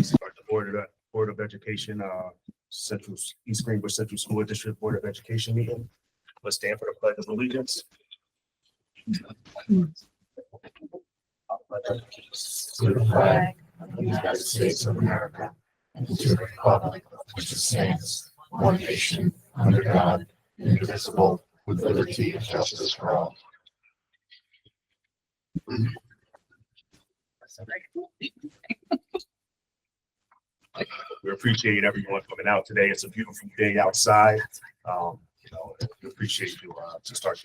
Start the Board of Education, East Greenbush Central School District Board of Education meeting. Let's stand for the Pledge of Allegiance. To the flag of the United States of America and to the republic which stands one nation under God, indivisible, with liberty and justice for all. We appreciate everyone coming out today. It's a beautiful day outside. We appreciate you to start,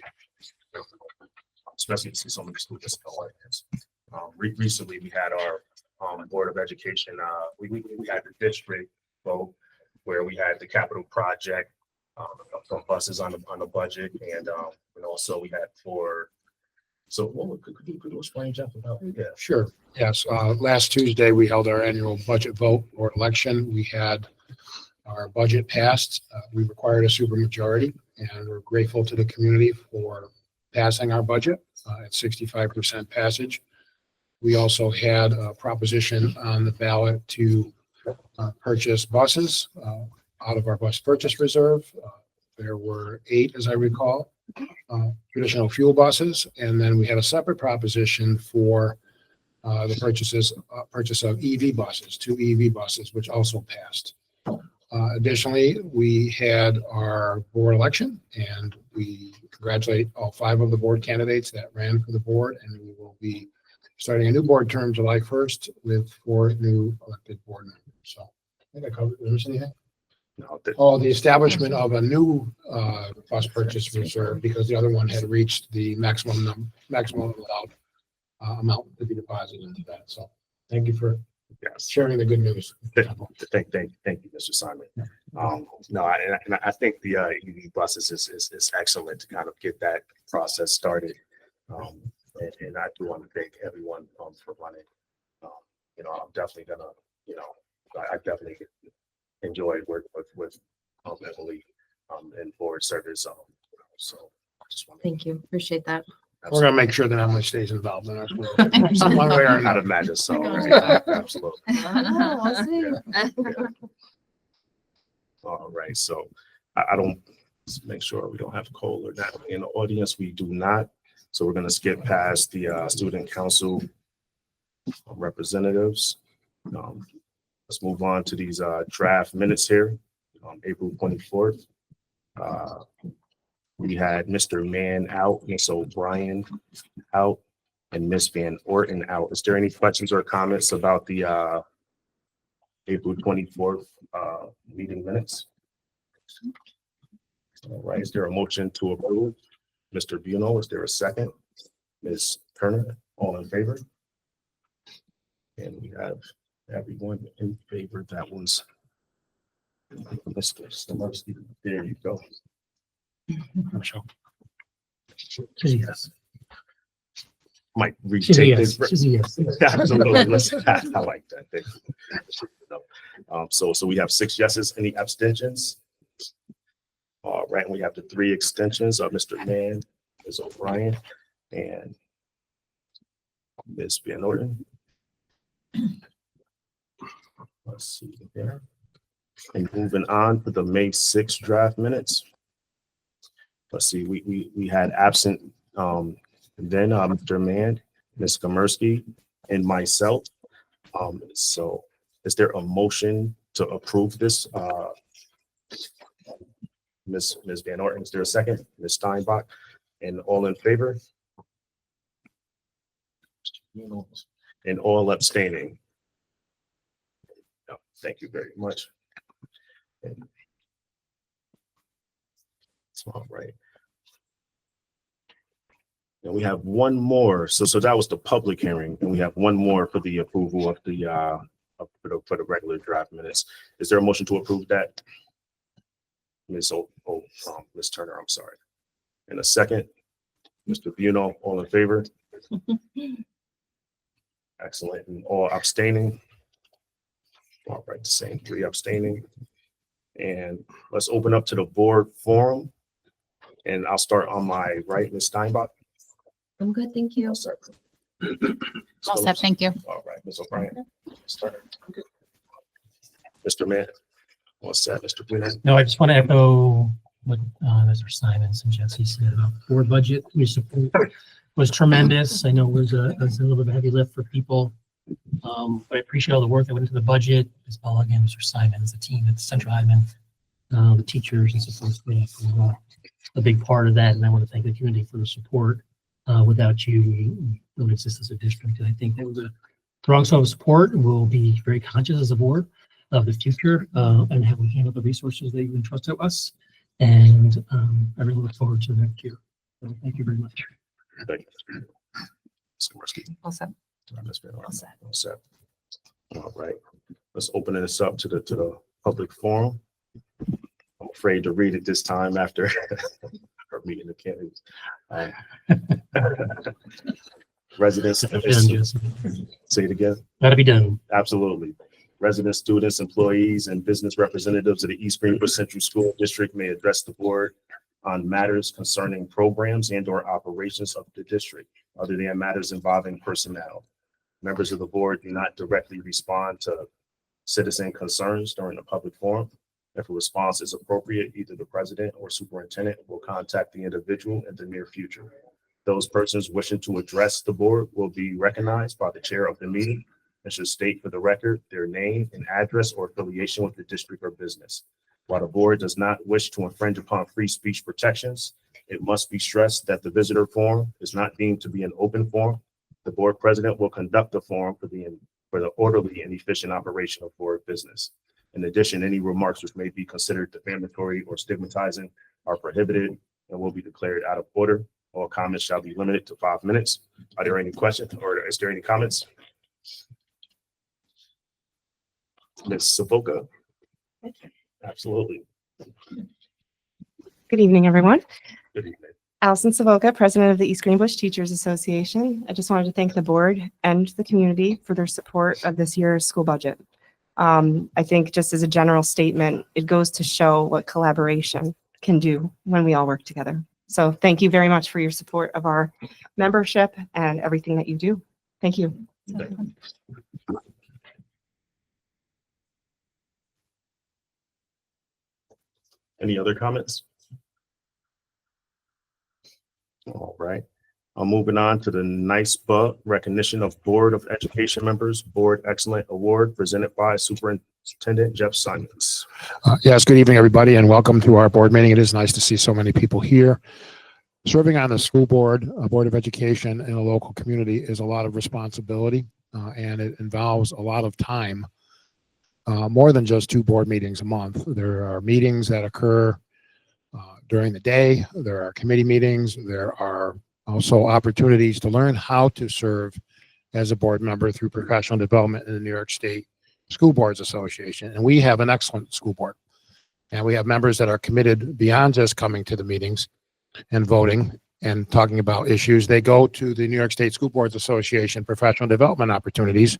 especially to see so many students in the audience. Recently, we had our Board of Education. We had the district vote where we had the capital project, some buses on the budget, and also we had for. So, could you explain, Jeff, about that? Sure. Yes. Last Tuesday, we held our annual budget vote or election. We had our budget passed. We required a supermajority, and we're grateful to the community for passing our budget at 65% passage. We also had a proposition on the ballot to purchase buses out of our bus purchase reserve. There were 8, as I recall, traditional fuel buses, and then we had a separate proposition for the purchase of EV buses, 2 EV buses, which also passed. Additionally, we had our board election, and we congratulate all 5 of the board candidates that ran for the board, and we will be starting a new board term July 1st with 4 new elected board members. So I think I covered. Did I miss anything? No, The establishment of a new bus purchase reserve because the other one had reached the maximum allowed amount to be deposited into that. So thank you for sharing the good news. Thank you, Mr. Simon. I think the EV buses is excellent to kind of get that process started. And I do want to thank everyone for running. I'm definitely gonna, I definitely enjoyed working with Emily in board service. So I just want to Thank you. Appreciate that. We're gonna make sure that Emily stays involved in our school. Some one way or I'd another. imagine so. Right? Absolutely. We'll see. All right. So I don't, let's make sure we don't have Cole or not in the audience. We do not. So we're going to skip past the student council representatives. Let's move on to these draft minutes here on April 24th. We had Mr. Mann out, Ms. O'Brien out, and Ms. Van Orton out. Is there any questions or comments about the April 24th meeting minutes? All right. Is there a motion to approve? Mr. Buno, is there a second? Ms. Turner, all in favor? And we have everyone in favor. That one's Mr. Stamarsky. There you go. Michelle. Yes. Might retake this. Absolutely. I like that. Thank you. So we have 6 yeses. Any abstentions? All right, and we have the 3 extensions of Mr. Mann, Ms. O'Brien, and Ms. Van Orton. Let's see there. And moving on to the May 6th draft minutes. Let's see, we had absent then Mr. Mann, Ms. Komersky, and myself. So is there a motion to approve this? Ms. Van Orton, is there a second? Ms. Steinbach, and all in favor? And all abstaining. No, thank you very much. And it's all right. And we have one more. So that was the public hearing, and we have one more for the approval of the for the regular draft minutes. Is there a motion to approve that? Ms. Ms. Turner, I'm sorry. And a second, Mr. Buno, all in favor? Excellent. And all abstaining? All right, the same 3 abstaining. And let's open up to the board forum. And I'll start on my right, Ms. Steinbach. I'm good. Thank you. I'll start. All set, thank you. All right, Ms. O'Brien. Start. Mr. Mann? What's that, Mr. Bennett? No, I just want to echo what Mr. Simons and Jesse said about board budget. Your support was tremendous. I know it was a little bit of a heavy lift for people. But I appreciate all the work that went into the budget, as well again, Mr. Simons, the team at the Central Admin, the teachers and support staff were a big part of that. And I want to thank the community for the support. Without you, we don't exist as a district. And I think that was a strong show of support. We'll be very conscious as a board of the future and how we handle the resources that you entrusted us. And I really look forward to next year. So thank you very much. Thank you. Ms. Komarski. All set. Ms. Bennett. All set. All set. All right, let's open this up to the public forum. I'm afraid to read it this time after our meeting the candidates. Residents, Done, Jesse. say it again. Gotta be done. Absolutely. Residents, students, employees, and business representatives of the East Greenbush Central School District may address the board on matters concerning programs and/or operations of the district, other than matters involving personnel. Members of the board do not directly respond to citizen concerns during a public forum. If a response is appropriate, either the president or superintendent will contact the individual in the near future. Those persons wishing to address the board will be recognized by the chair of the meeting and should state for the record their name and address or affiliation with the district or business. While the board does not wish to infringe upon free speech protections, it must be stressed that the visitor forum is not deemed to be an open forum. The board president will conduct the forum for the orderly and efficient operation of board business. In addition, any remarks which may be considered defamatory or stigmatizing are prohibited and will be declared out of order. All comments shall be limited to 5 minutes. Are there any questions or is there any comments? Ms. Savoca. Absolutely. Good evening, everyone. Good evening. Allison Savoca, President of the East Greenbush Teachers Association. I just wanted to thank the board and the community for their support of this year's school budget. I think just as a general statement, it goes to show what collaboration can do when we all work together. So thank you very much for your support of our membership and everything that you do. Thank you. Any other comments? All right. I'm moving on to the NICEBA recognition of Board of Education members, Board Excellent Award presented by Superintendent Jeff Simons. Yes, good evening, everybody, and welcome to our board meeting. It is nice to see so many people here. Serving on the school board, a board of education in a local community is a lot of responsibility, and it involves a lot of time, more than just 2 board meetings a month. There are meetings that occur during the day. There are committee meetings. There are also opportunities to learn how to serve as a board member through professional development in the New York State School Boards Association. And we have an excellent school board. And we have members that are committed beyond just coming to the meetings and voting and talking about issues. They go to the New York State School Boards Association professional development opportunities.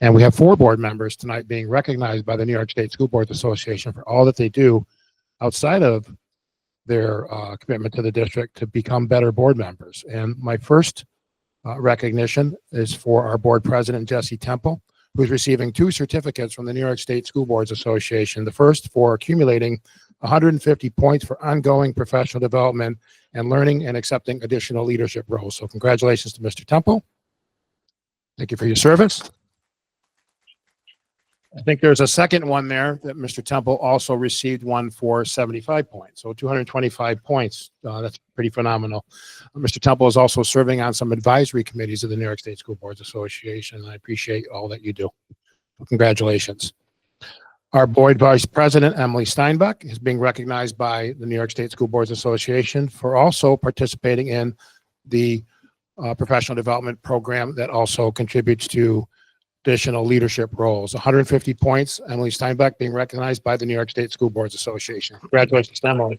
And we have 4 board members tonight being recognized by the New York State School Boards Association for all that they do outside of their commitment to the district to become better board members. And my first recognition is for our board president, Jesse Temple, who's receiving 2 certificates from the New York State School Boards Association. The first for accumulating 150 points for ongoing professional development and learning and accepting additional leadership roles. So congratulations to Mr. Temple. Thank you for your service. I think there's a second one there that Mr. Temple also received one for 75 points. So 225 points. That's pretty phenomenal. Mr. Temple is also serving on some advisory committees of the New York State School Boards Association. And I appreciate all that you do. Congratulations. Our board vice president, Emily Steinbeck, is being recognized by the New York State School Boards Association for also participating in the professional development program that also contributes to additional leadership roles. 150 points, Emily Steinbeck being recognized by the New York State School Boards Association. Congratulations, Emily.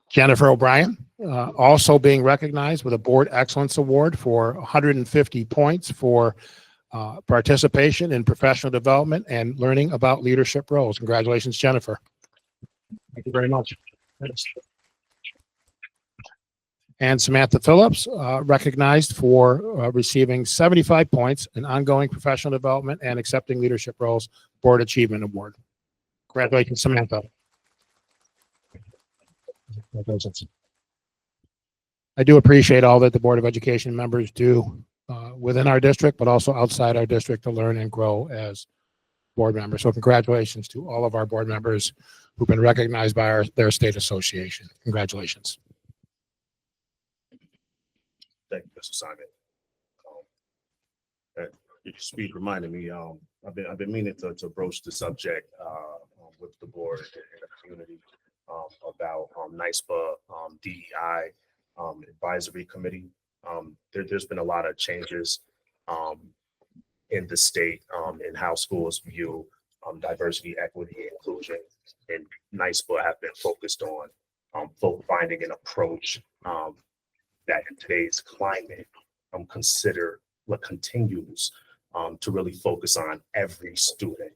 Jennifer O'Brien, also being recognized with a Board Excellence Award for 150 points for participation in professional development and learning about leadership roles. Congratulations, Jennifer. Thank you very much. And Samantha Phillips, recognized for receiving 75 points in ongoing professional development and accepting leadership roles Board Achievement Award. Congratulations, Samantha. Congratulations. I do appreciate all that the Board of Education members do within our district, but also outside our district to learn and grow as board members. So congratulations to all of our board members who've been recognized by their state association. Congratulations. Thank you, Mr. Simon. Your speech reminded me, I've been meaning to broach the subject with the board and the community about NISPA, DEI advisory committee. There's been a lot of changes in the state in how schools view diversity, equity, and inclusion. And NISPA have been focused on finding an approach that in today's climate consider what continues to really focus on every student.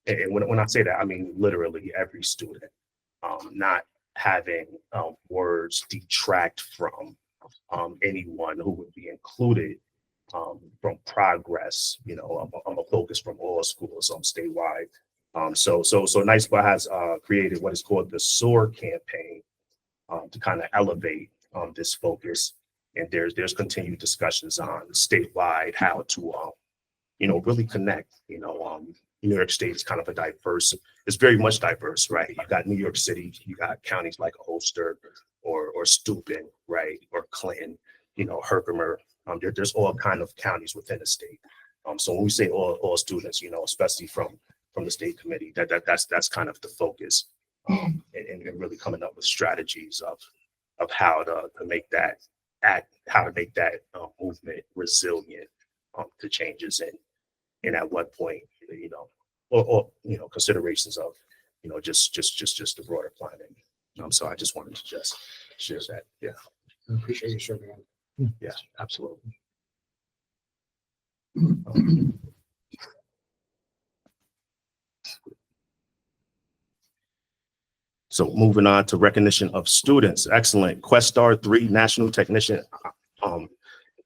And when I say that, I mean literally every student, not having words detract from anyone who would be included from progress. You know, I'm a focus from all schools statewide. So NISPA has created what is called the SOAR campaign to kind of elevate this focus. And there's continued discussions on statewide how to really connect. New York State is kind of a diverse, it's very much diverse, right? You got New York City, you got counties like Ulster or Steuben, right? Or Clinton, Herkimer. There's all kind of counties within the state. So when we say all students, especially from the state committee, that's kind of the focus, and really coming up with strategies of how to make that movement resilient to changes and at what point, or considerations of, just the broader climate. So I just wanted to just share that. Yeah. I appreciate you serving on. Yeah, absolutely. So moving on to recognition of students. Excellent. Questar 3 National Technician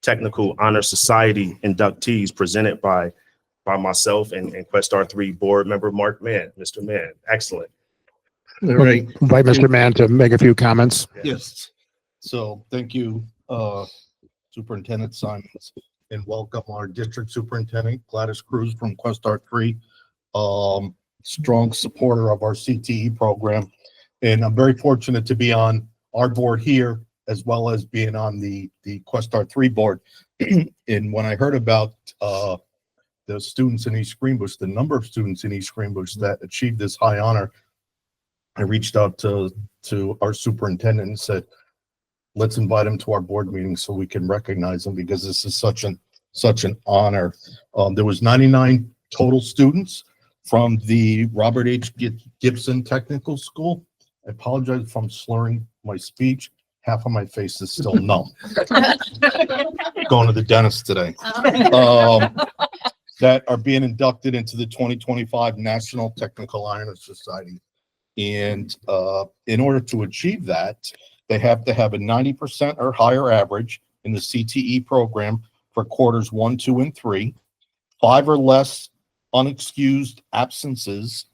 Technical Honor Society inductees presented by myself and Questar 3 board member Mark Mann. Mr. Mann, excellent. All right. Invite Mr. Mann to make a few comments. Yes. So thank you, Superintendent Simons, and welcome our district superintendent Gladys Cruz from Questar 3, strong supporter of our CTE program. And I'm very fortunate to be on our board here as well as being on the Questar 3 board. And when I heard about the students in East Greenbush, the number of students in East Greenbush that achieved this high honor, I reached out to our superintendent and said, let's invite him to our board meeting so we can recognize him, because this is such an honor. There was 99 total students from the Robert H. Gibson Technical School. I apologize if I'm slurring my speech. Half of my face is still numb. Going to the dentist today. That are being inducted into the 2025 National Technical Honor Society. And in order to achieve that, they have to have a 90% or higher average in the CTE program for quarters 1, 2, and 3, 5 or less unexcused absences,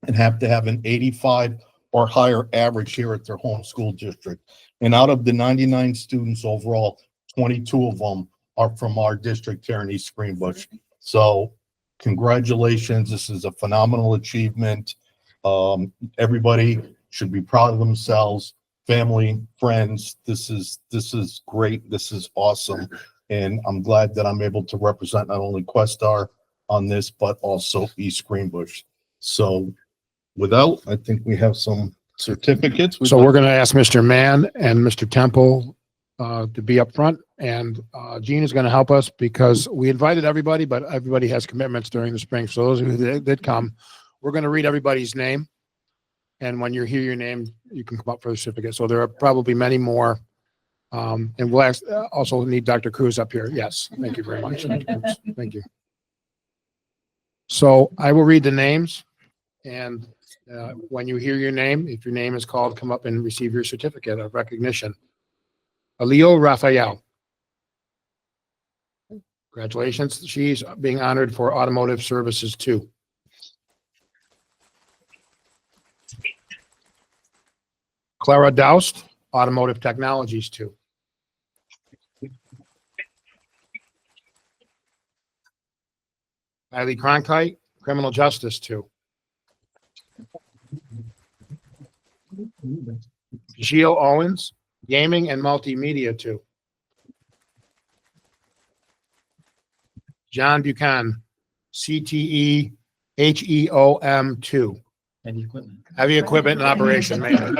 and have to have an 85 or higher average here at their home school district. And out of the 99 students overall, 22 of them are from our district here in East Greenbush. So congratulations. This is a phenomenal achievement. Everybody should be proud of themselves. Family, friends, this is great. This is awesome. And I'm glad that I'm able to represent not only Questar on this, but also East Greenbush. So without, I think we have some certificates. So we're going to ask Mr. Mann and Mr. Temple to be up front, and Jean is going to help us because we invited everybody, but everybody has commitments during the spring. So those who did come, we're going to read everybody's name. And when you hear your name, you can come up for the certificate. So there are probably many more. And we'll also need Dr. Cruz up here. Yes. Thank you very much. Thank you. So I will read the names, and when you hear your name, if your name is called, come up and receive your certificate of recognition. Alio Raphael. Congratulations. She's being honored for automotive services too. Clara Doust, automotive technologies too. Kylie Cronkite, criminal justice too. Gio Owens, gaming and multimedia too. John Buchanan, CTE HEOM 2. And the equipment. Heavy equipment and operation maintenance.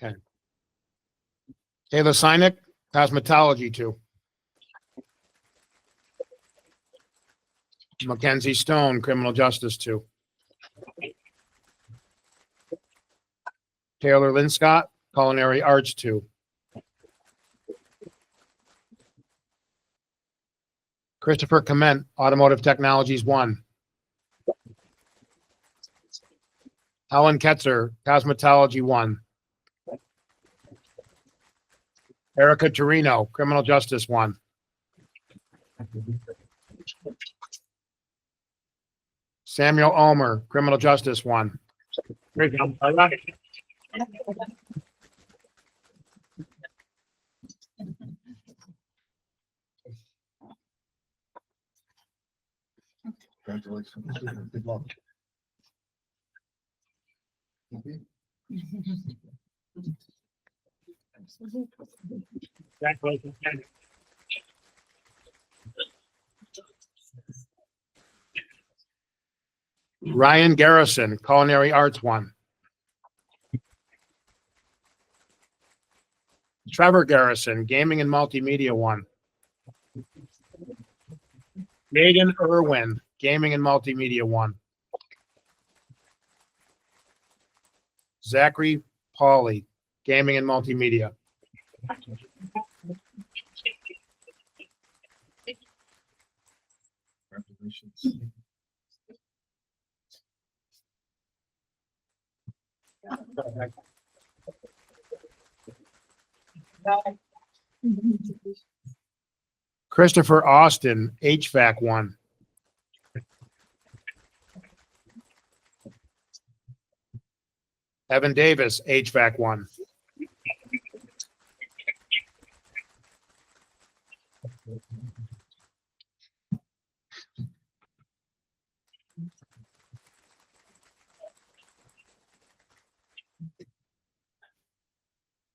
Okay. Taylor Sinek, cosmetology 2. Mackenzie Stone, criminal justice 2. Taylor Linscott, culinary arts 2. Christopher Clement, automotive technologies 1. Helen Ketzer, cosmetology 1. Erica Torino, criminal justice 1. Samuel Ulmer, criminal justice 1. Congratulations. Good luck. Ryan Garrison, culinary arts 1. Trevor Garrison, gaming and multimedia 1. Megan Irwin, gaming and multimedia 1. Zachary Pauly, gaming and multimedia. Congratulations. Christopher Austin, HVAC 1. Evan Davis, HVAC 1.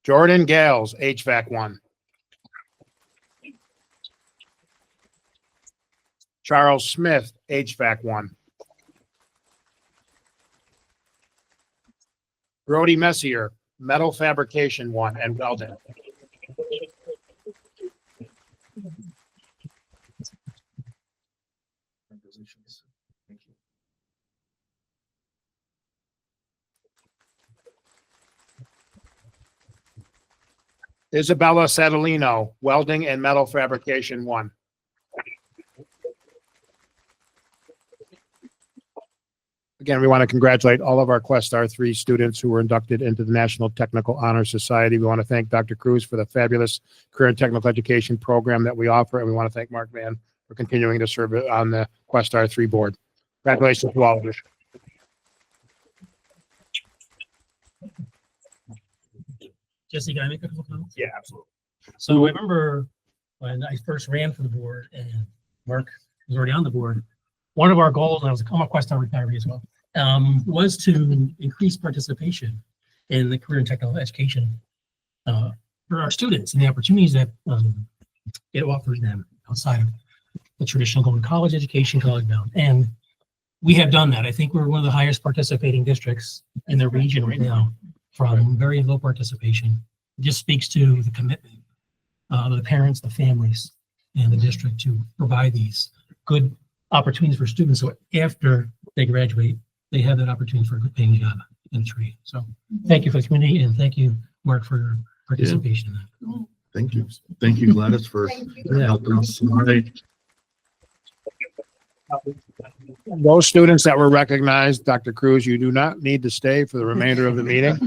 Jordan Gales, HVAC 1. Charles Smith, HVAC 1. Brody Messier, metal fabrication 1 and welding. Congratulations. Thank you. Isabella Sadolino, welding and metal fabrication 1. Again, we want to congratulate all of our Quest R3 students who were inducted into the National Technical Honor Society. We want to thank Dr. Cruz for the fabulous career and technical education program that we offer, and we want to thank Mark Van for continuing to serve on the Quest R3 board. Congratulations to all of you. Jesse, can I make a couple comments? Yeah, absolutely. So I remember when I first ran for the board and Mark was already on the board, one of our goals, and I'm a Quest retiree as well, was to increase participation in the career and technical education for our students and the opportunities that it offers them outside of the traditional going to college education, college bound. And we have done that. I think we're one of the highest participating districts in the region right now from very low participation. It just speaks to the commitment of the parents, the families, and the district to provide these good opportunities for students. So after they graduate, they have that opportunity for a good paying job in trade. So thank you for the community and thank you, Mark, for your participation in that. Thank you. Thank you, Gladys, for helping us. All right. Those students that were recognized, Dr. Cruz, you do not need to stay for the remainder of the meeting.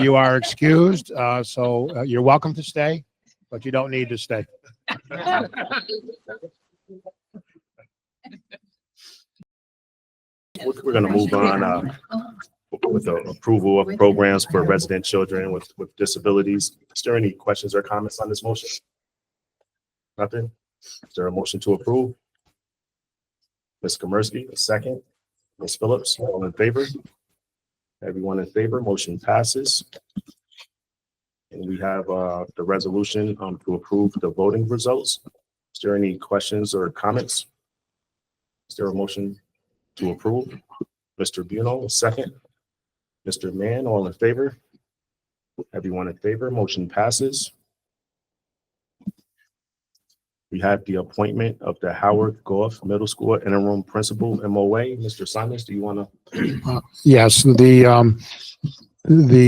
You are excused, so you're welcome to stay, but you don't need to stay. We're going to move on with the approval of programs for resident children with disabilities. Is there any questions or comments on this motion? Nothing? Is there a motion to approve? Ms. Komersky, a second. Ms. Phillips, all in favor? Everyone in favor, motion passes. And we have the resolution to approve the voting results. Is there any questions or comments? Is there a motion to approve? Mr. Buno, a second. Mr. Mann, all in favor? Everyone in favor, motion passes. We have the appointment of the Howard Goff Middle School interim principal MOA. Mr. Simons, do you want to? Yes, the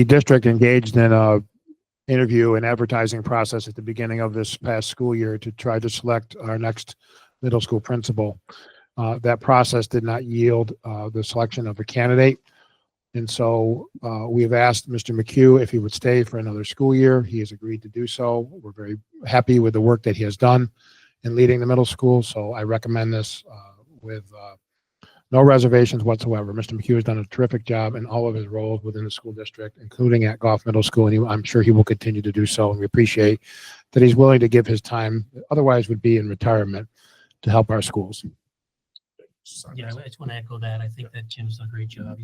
district engaged in a interview and advertising process at the beginning of this past school year to try to select our next middle school principal. That process did not yield the selection of a candidate. And so we have asked Mr. McHugh if he would stay for another school year. He has agreed to do so. We're very happy with the work that he has done in leading the middle school. So I recommend this with no reservations whatsoever. Mr. McHugh has done a terrific job in all of his roles within the school district, including at Goff Middle School. And I'm sure he will continue to do so. And we appreciate that he's willing to give his time, otherwise would be in retirement, to help our schools. Yeah, I just want to echo that. I think that Jim's done a great job.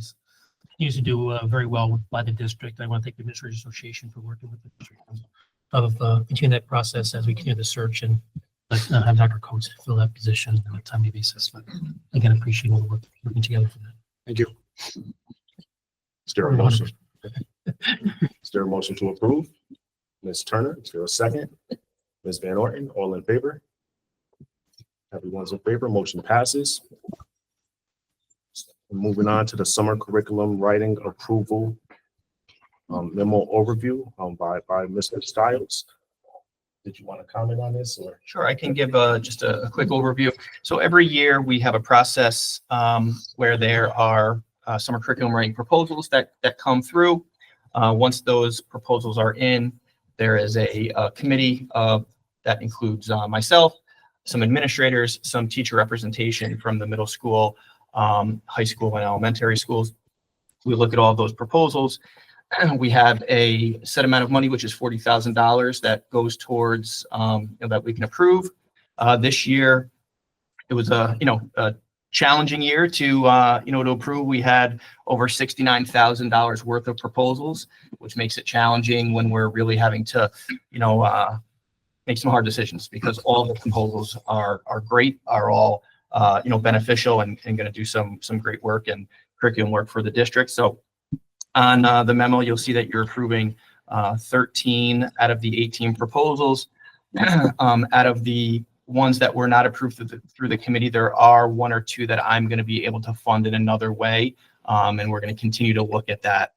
He used to do very well by the district. I want to thank the Administrators Association for working with the district of continuing that process as we continue the search and have Dr. Coates fill that position on a timely basis. But again, appreciate all the work working together for that. Thank you. Is there a motion? Is there a motion to approve? Ms. Turner, is there a second? Ms. Van Orton, all in favor? Everyone's in favor, motion passes. Moving on to the summer curriculum writing approval memo overview by Mr. Stiles. Did you want to comment on this or? Sure, I can give just a quick overview. So every year we have a process where there are summer curriculum writing proposals that come through. Once those proposals are in, there is a committee that includes myself, some administrators, some teacher representation from the middle school, high school and elementary schools. We look at all of those proposals. We have a set amount of money, which is $40,000 that goes towards that we can approve. This year, it was a challenging year to approve. We had over $69,000 worth of proposals, which makes it challenging when we're really having to make some hard decisions, because all the proposals are great, are all beneficial and going to do some great work and curriculum work for the district. So on the memo, you'll see that you're approving 13 out of the 18 proposals. Out of the ones that were not approved through the committee, there are one or two that I'm going to be able to fund in another way. And we're going to continue to look at that,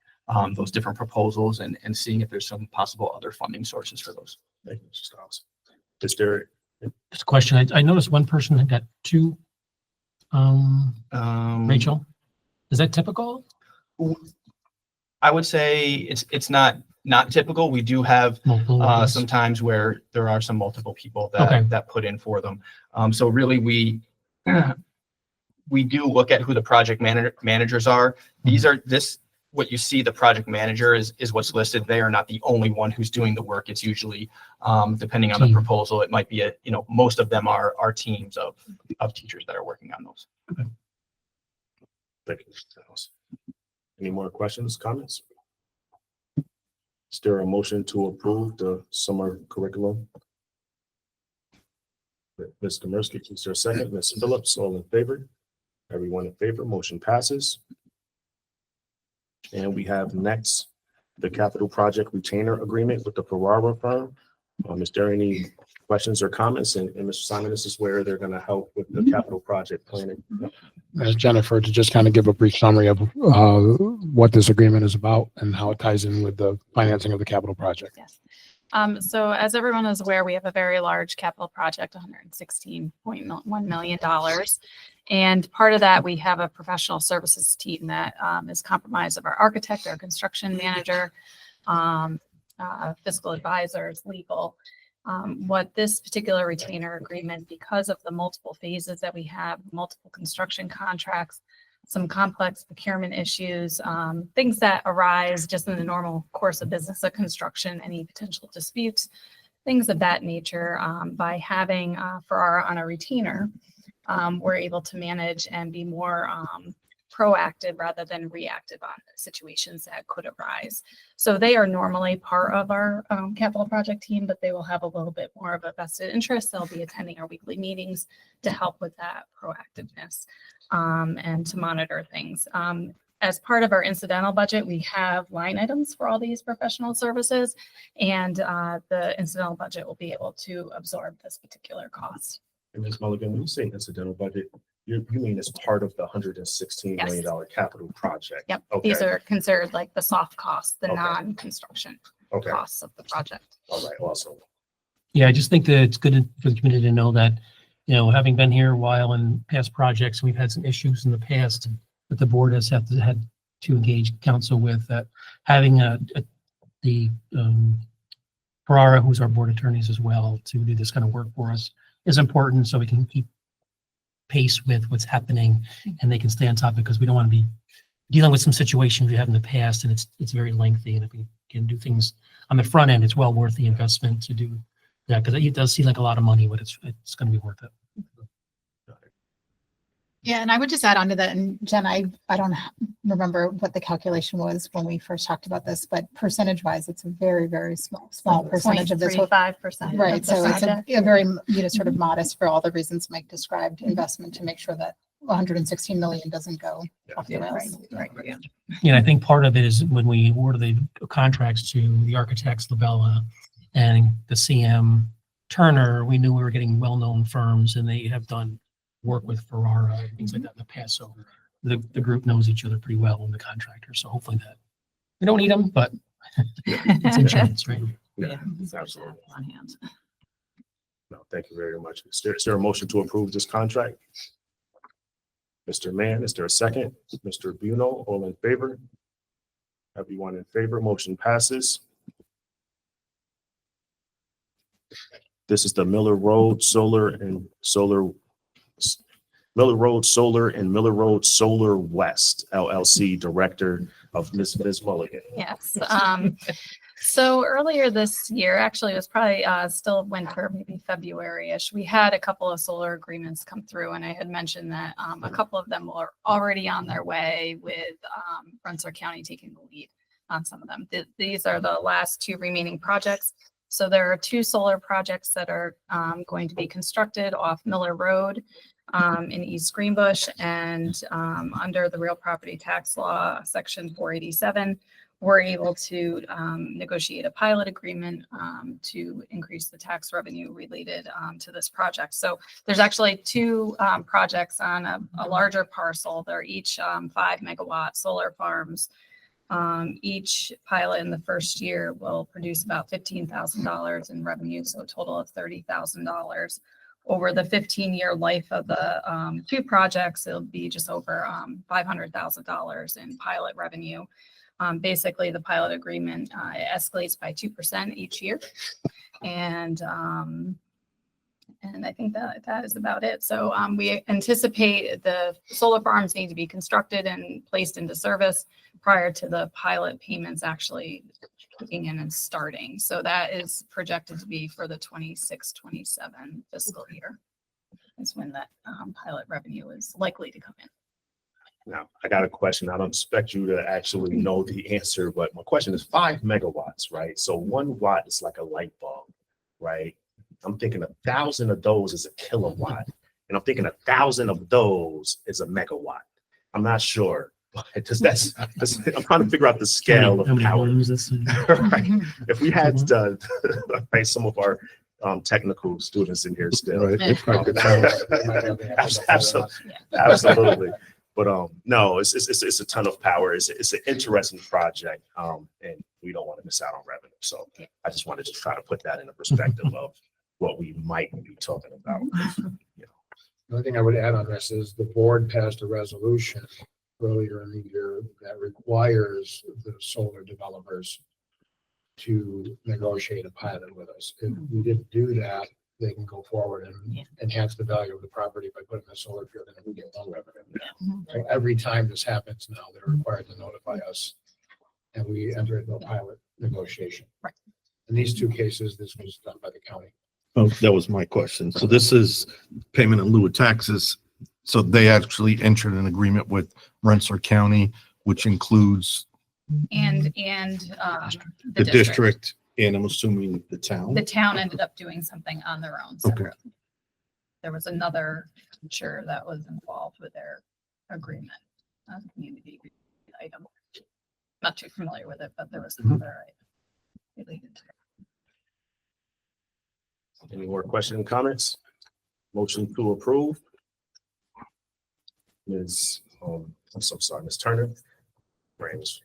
those different proposals and seeing if there's some possible other funding sources for those. Thank you, Mr. Stiles. Is there? Just a question. I noticed one person that got two. Rachel, is that typical? I would say it's not typical. We do have Multiple ones? sometimes where there are some multiple people Okay. that put in for them. So really we do look at who the project managers are. What you see, the project manager is what's listed. They are not the only one who's doing the work. It's usually depending on the proposal, it might be most of them are teams of teachers that are working on those. Thank you, Mr. Stiles. Any more questions, comments? Is there a motion to approve the summer curriculum? Ms. Komersky, is there a second? Ms. Phillips, all in favor? Everyone in favor, motion passes. And we have next the capital project retainer agreement with the Ferrara firm. Is there any questions or comments? And Mr. Simon, this is where they're going to help with the capital project planning. Jennifer, to just kind of give a brief summary of what this agreement is about and how it ties in with the financing of the capital project. Yes. So as everyone is aware, we have a very large capital project, $116.1 million. And part of that, we have a professional services team that is comprised of our architect, our construction manager, fiscal advisors, legal. What this particular retainer agreement, because of the multiple phases that we have, multiple construction contracts, some complex procurement issues, things that arise just in the normal course of business of construction, any potential disputes, things of that nature, by having on a retainer, we're able to manage and be more proactive rather than reactive on situations that could arise. So they are normally part of our capital project team, but they will have a little bit more of a vested interest. They'll be attending our weekly meetings to help with that proactiveness and to monitor things. As part of our incidental budget, we have line items for all these professional services, and the incidental budget will be able to absorb this particular cost. And Ms. Mulligan, when you say incidental budget, you mean as part of the $116 million capital project? Yep, Okay. these are considered like the soft costs, the Okay. non-construction Okay, costs of the project. all right, awesome. Yeah, I just think that it's good for the community to know that, having been here a while in past projects, we've had some issues in the past that the board has had to engage council with, that having the Ferrara, who's our board attorneys as well, to do this kind of work for us is important, so we can keep pace with what's happening and they can stay on top of it, because we don't want to be dealing with some situations we have in the past and it's very lengthy. And if we can do things on the front end, it's well worth the investment to do that, because it does seem like a lot of money, but it's going to be worth it. Yeah, and I would just add on to that, and Jen, I don't remember what the calculation was when we first talked about this, but percentage wise, it's a very, very small percentage of this whole. 0.35%. Right, of the so it's project. a very, sort of modest for all the reasons Mike described, investment to make sure that 116 million doesn't go off the rails. Right, yeah. And I think part of it is when we awarded the contracts to the architects, Labella and the CM Turner, we knew we were getting well-known firms and they have done work with Ferrara and things like that in the past. So the group knows each other pretty well in the contractor. So hopefully that we don't need them, but it's insurance, right? Yeah, absolutely. On hand. No, thank you very much. Is there a motion to approve this contract? Mr. Mann, is there a second? Mr. Buno, all in favor? Everyone in favor, motion passes. This is the Miller Road Solar and Miller Road Solar West LLC Director of Ms. Mulligan. Yes. So earlier this year, actually, it was probably still winter, maybe February-ish. We had a couple of solar agreements come through, and I had mentioned that a couple of them were already on their way, with Brunswick County taking the lead on some of them. These are the last two remaining projects. So there are two solar projects that are going to be constructed off Miller Road in East Greenbush, and under the real property tax law, section 487, we're able to negotiate a pilot agreement to increase the tax revenue related to this project. So there's actually two projects on a larger parcel. They're each 5 megawatt solar farms. Each pilot in the first year will produce about $15,000 in revenue, so a total of $30,000. Over the 15-year life of the two projects, it'll be just over $500,000 in pilot revenue. Basically, the pilot agreement escalates by 2% each year, and I think that is about it. So we anticipate the solar farms need to be constructed and placed into service prior to the pilot payments actually kicking in and starting. So that is projected to be for the 26-27 fiscal year is when that pilot revenue is likely to come in. Now, I got a question. I don't expect you to actually know the answer, but my question is 5 megawatts, right? So 1 watt is like a light bulb, right? I'm thinking 1,000 of those is a kilowatt, and I'm thinking 1,000 of those is a megawatt. I'm not sure. Because that's I'm trying to figure out the scale of power. Right. If we had right, some of our technical students in here still. Absolutely. But no, it's a ton of power. It's an interesting project, and we don't want to miss out on revenue. So I just wanted to try to put that in a perspective of what we might be talking about. The only thing I would add on this is the board passed a resolution earlier in the year that requires the solar developers to negotiate a pilot with us. If we didn't do that, they can go forward and enhance the value of the property by putting a solar field in and we get no revenue. So every time this happens now, they're required to notify us and we enter into a pilot negotiation. Right. In these two cases, this was done by the county. Oh, that was my question. So this is payment in lieu of taxes. So they actually entered an agreement with Rensselaer County, which includes And the district and I'm assuming the town. The town ended up doing something on their own. Okay. separate. There was another teacher that was involved with their agreement, community item. Not too familiar with it, but there was another item related to it. Any more questions and comments? Motion to approve. Ms. I'm so sorry, Ms. Turner. Brain is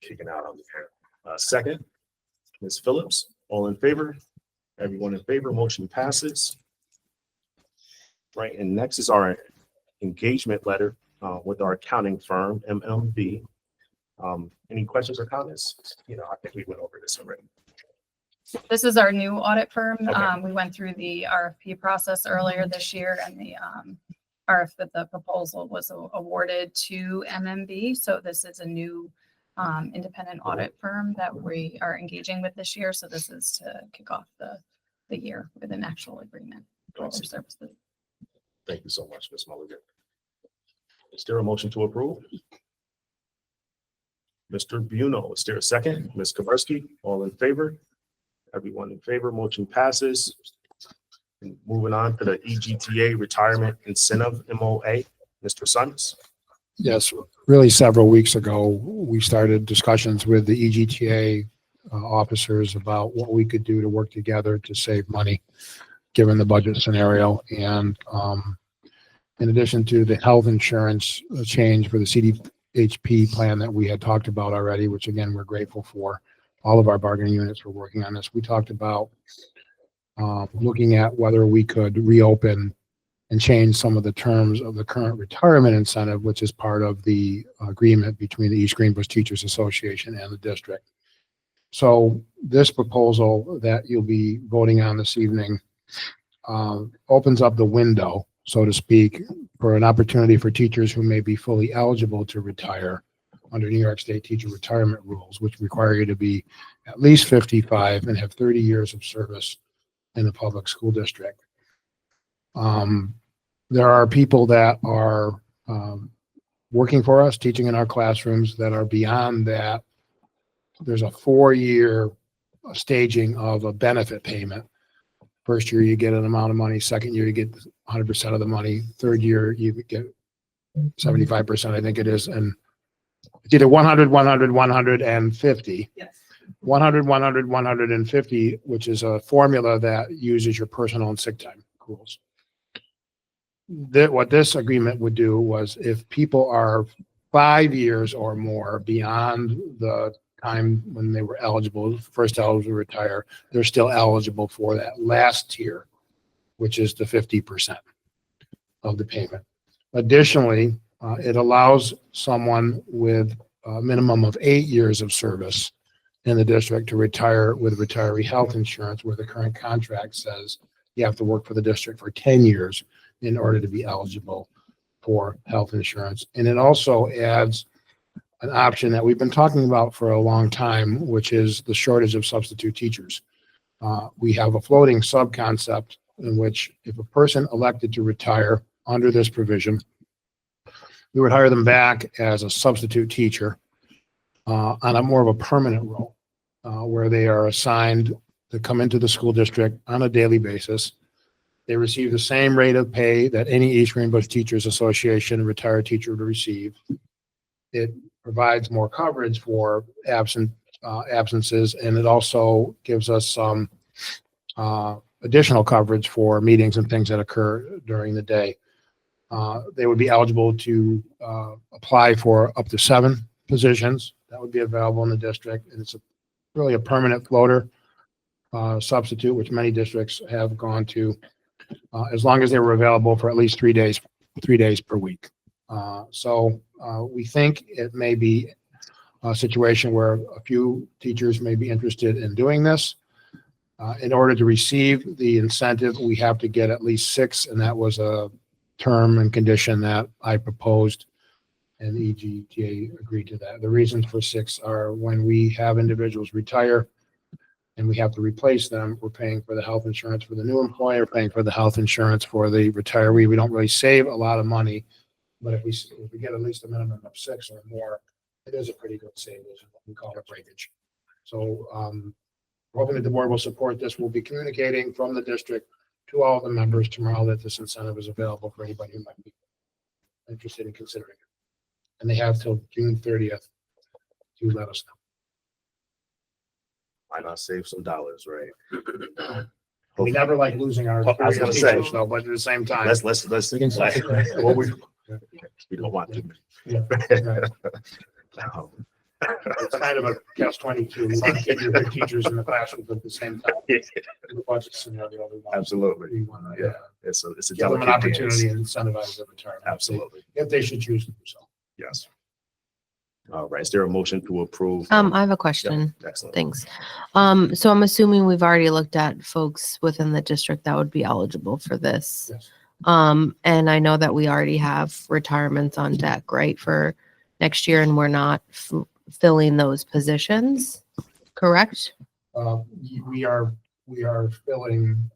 kicking out on the air. Second, Ms. Phillips, all in favor? Everyone in favor, motion passes. Right, and next is our engagement letter with our accounting firm, MMB. Any questions or comments? I think we went over this already. This is our new audit firm. Okay. We went through the RFP process earlier this year and the the proposal was awarded to MMB. So this is a new independent audit firm that we are engaging with this year. So this is to kick off the year with an actual agreement for their services. Thank you so much, Ms. Mulligan. Is there a motion to approve? Mr. Buno, is there a second? Ms. Kaversky, all in favor? Everyone in favor, motion passes. And moving on to the EGTA Retirement Incentive MOA, Mr. Sons. Yes, really several weeks ago, we started discussions with the EGTA officers about what we could do to work together to save money, given the budget scenario. And in addition to the health insurance change for the CDHP plan that we had talked about already, which again, we're grateful for, all of our bargaining units were working on this. We talked about looking at whether we could reopen and change some of the terms of the current retirement incentive, which is part of the agreement between the East Greenbush Teachers Association and the district. So this proposal that you'll be voting on this evening opens up the window, so to speak, for an opportunity for teachers who may be fully eligible to retire under New York State teacher retirement rules, which require you to be at least 55 and have 30 years of service in the public school district. There are people that are working for us, teaching in our classrooms that are beyond that. There's a 4-year staging of a benefit payment. First year, you get an amount of money. Second year, you get 100% of the money. Third year, you get 75%, I think it is. And it's either 100, 100, 150. Yes. 100, 100, 150, which is a formula that uses your personal and sick time accruals. What this agreement would do was if people are 5 years or more beyond the time when they were first eligible to retire, they're still eligible for that last tier, which is the 50% of the payment. Additionally, it allows someone with a minimum of 8 years of service in the district to retire with retiree health insurance, where the current contract says you have to work for the district for 10 years in order to be eligible for health insurance. And it also adds an option that we've been talking about for a long time, which is the shortage of substitute teachers. We have a floating sub-concept in which if a person elected to retire under this provision, we would hire them back as a substitute teacher on a more of a permanent role, where they are assigned to come into the school district on a daily basis. They receive the same rate of pay that any East Greenbush Teachers Association retired teacher would receive. It provides more coverage for absences, and it also gives us some additional coverage for meetings and things that occur during the day. They would be eligible to apply for up to 7 positions that would be available in the district, and it's really a permanent floater substitute, which many districts have gone to. as long as they were available for at least 3 days per week. So we think it may be a situation where a few teachers may be interested in doing this. In order to receive the incentive, we have to get at least 6, and that was a term and condition that I proposed, and the EGTA agreed to that. The reasons for 6 are when we have individuals retire and we have to replace them, we're paying for the health insurance for the new employer, paying for the health insurance for the retiree. We don't really save a lot of money, but if we get at least a minimum of 6 or more, it is a pretty good savings. We call it breakage. So we're hoping that the board will support this. We'll be communicating from the district to all the members tomorrow that this incentive is available for anybody who might be interested in considering it. And they have till June 30th to let us know. Why not save some dollars, right? We never like losing our I was gonna say. teachers, though, but at the same time. Let's well, we don't want to. Yeah, right. It's kind of a catch-22. We want to get your good teachers in the classroom, but at the same time, the budget scenario, Absolutely. we want to Yeah. It's a give them an delicate opportunity dance. and incentivize their retirement. Absolutely. If they should choose to do so. Yes. All right. Is there a motion to approve? I have a question. Excellent. Thanks. So I'm assuming we've already looked at folks within the district that would be eligible for this. Yes. And I know that we already have retirements on deck, right, for next year, and we're not filling those positions, correct? We are filling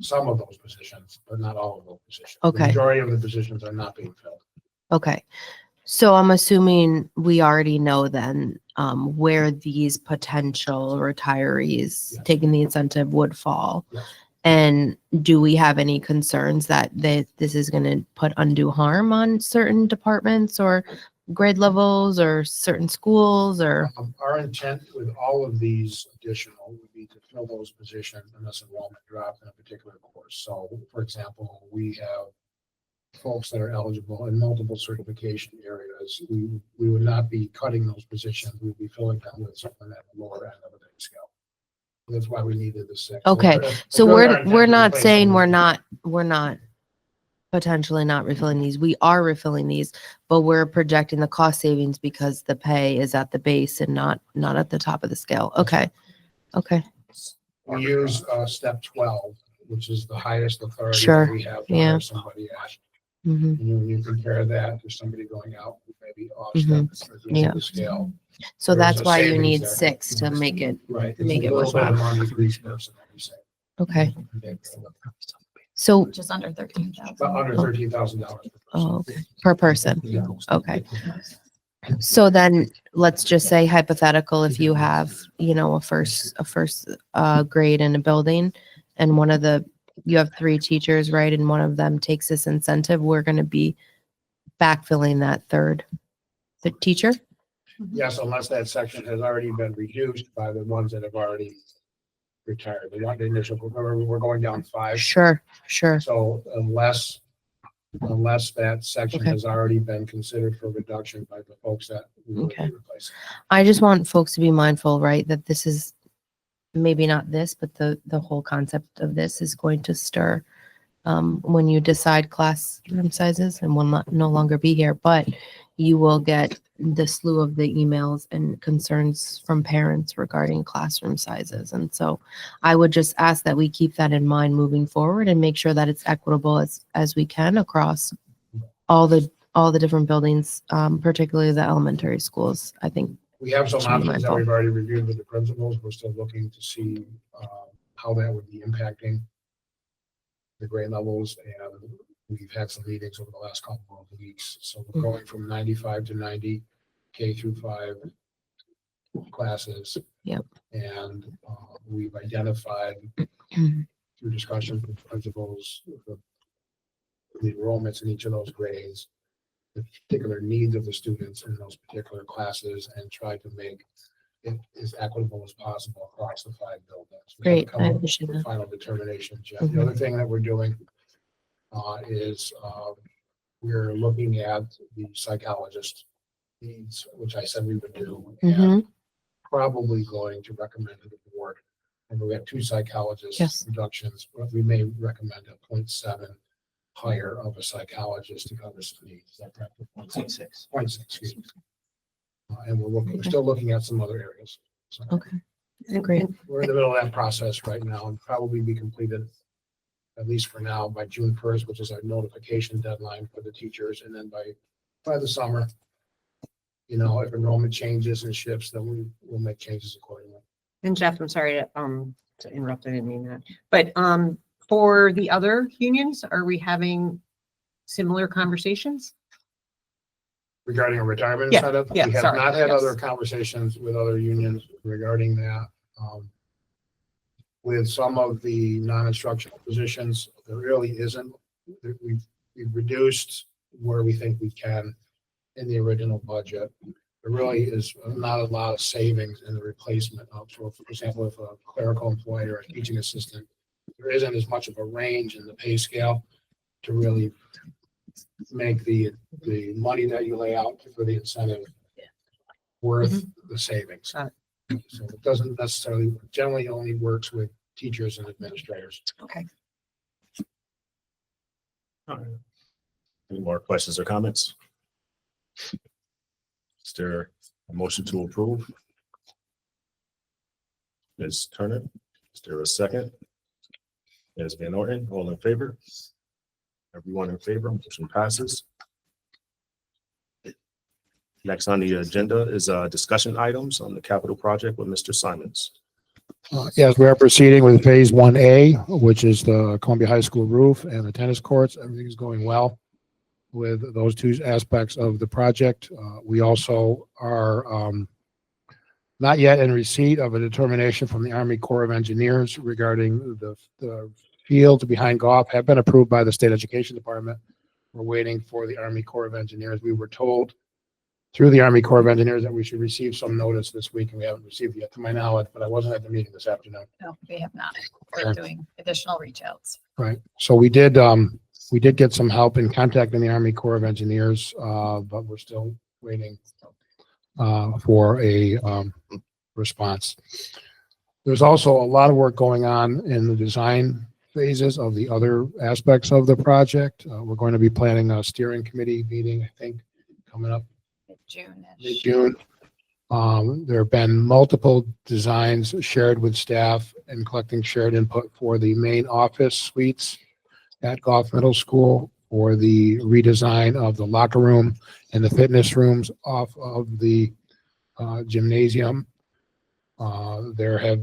some of those positions, but not all of those positions. The Okay. majority of the positions are not being filled. Okay. So I'm assuming we already know then where these potential retirees Yes. taking the incentive would fall. Yes. And do we have any concerns that this is going to put undue harm on certain departments or grade levels or certain schools or? Our intent with all of these additional would be to fill those positions unless enrollment dropped in a particular course. So, for example, we have folks that are eligible in multiple certification areas. We would not be cutting those positions. We'd be filling them with someone at the lower end of the scale. That's why we needed the 6. Okay, So our we're intent not to replace saying them. we're not potentially not refilling these. We are refilling these, but we're projecting the cost savings because the pay is at the base and not at the top of the scale. Okay. Okay. We use step 12, which is the highest authority Sure, that we have to yeah. hire somebody at. hmm And when you compare that to somebody going out, who maybe off step Mhm. at the end Yeah. of the scale. So There's that's a why you savings need there. 6 to make it. Right. Make It's it a little bit of worthwhile. money for each person that we save. Okay. So Just under 13,000. About under $13,000. oh, per person. Yeah. Okay. So then let's just say hypothetical, if you have, a first grade in a building and you have 3 teachers, right? And one of them takes this incentive, we're going to be backfilling that the teacher. Yes, unless that section has already been reduced by the ones that have already retired. The one initial, remember, we're going down 5. Sure. So unless that section Okay. has already been considered for reduction by the folks that we will be Okay. replacing. I just want folks to be mindful, right, that this is maybe not this, but the whole concept of this is going to stir when you decide classroom sizes and will not no longer be here, but you will get the slew of the emails and concerns from parents regarding classroom sizes. And so I would just ask that we keep that in mind moving forward and make sure that it's equitable as we can across all the different buildings, particularly the elementary schools. I think We have some Should be options that mindful. we've already reviewed with the principals. We're still looking to see how that would be impacting the grade levels, and we've had some meetings over the last couple of weeks. So we're going from 95 to 90 K through 5 classes. Yep. And we've identified through discussions with principals, the enrollments in each of those grades, the particular needs of the students in those particular classes, and try to make it as equitable as possible across the 5 buildings. We haven't Great, come I up with appreciate the that. final determinations yet. Mhm. The other thing that we're doing is we're looking at the psychologist needs, which I said we would do, and Mhm. probably going to recommend to the board Remember, we have 2 psychologists Yes. reductions, but we may recommend a 0.7 hire of a psychologist to cover some needs. Is that correct? 0.6. 0.6, excuse me. And we're still looking at some other areas. So Okay. Great. we're in the middle of that process right now and probably be completed, at least for now, by June 1st, which is our notification deadline for the teachers. And then by the summer, you know, if enrollment changes and shifts, then we will make changes accordingly. And Jeff, I'm sorry to interrupt. I didn't mean that. But for the other unions, are we having similar conversations? Regarding a retirement Yeah, incentive, yeah, we have sorry, not had yes. other conversations with other unions regarding that. With some of the non-instructional positions, there really isn't. We've reduced where we think we can in the original budget. There really is not a lot of savings in the replacement of, for example, if a clerical employee or a teaching assistant, there isn't as much of a range in the pay scale to really make the money that you lay out for the incentive worth the savings. Got So it doesn't necessarily, generally only works with teachers and administrators. Okay. All right. Any more questions or comments? Is there a motion to approve? Ms. Turner, is there a second? Ms. Van Orton, all in favor? Everyone in favor, motion passes. Next on the agenda is discussion items on the capital project with Mr. Simons. Yes, we are proceeding with phase 1A, which is the Columbia High School roof and the tennis courts. Everything is going well with those 2 aspects of the project. We also are not yet in receipt of a determination from the Army Corps of Engineers regarding the fields behind golf have been approved by the State Education Department. We're waiting for the Army Corps of Engineers. We were told through the Army Corps of Engineers that we should receive some notice this week, and we haven't received it yet to my knowledge, but I wasn't at the meeting this afternoon. No, we have not. We're doing additional reach outs. Right. So we did get some help in contacting the Army Corps of Engineers, but we're still waiting for a response. There's also a lot of work going on in the design phases of the other aspects of the project. We're going to be planning a steering committee meeting, I think, coming up June-ish. mid-June. There have been multiple designs shared with staff and collecting shared input for the main office suites at Goff Middle School, for the redesign of the locker room and the fitness rooms off of the gymnasium. There's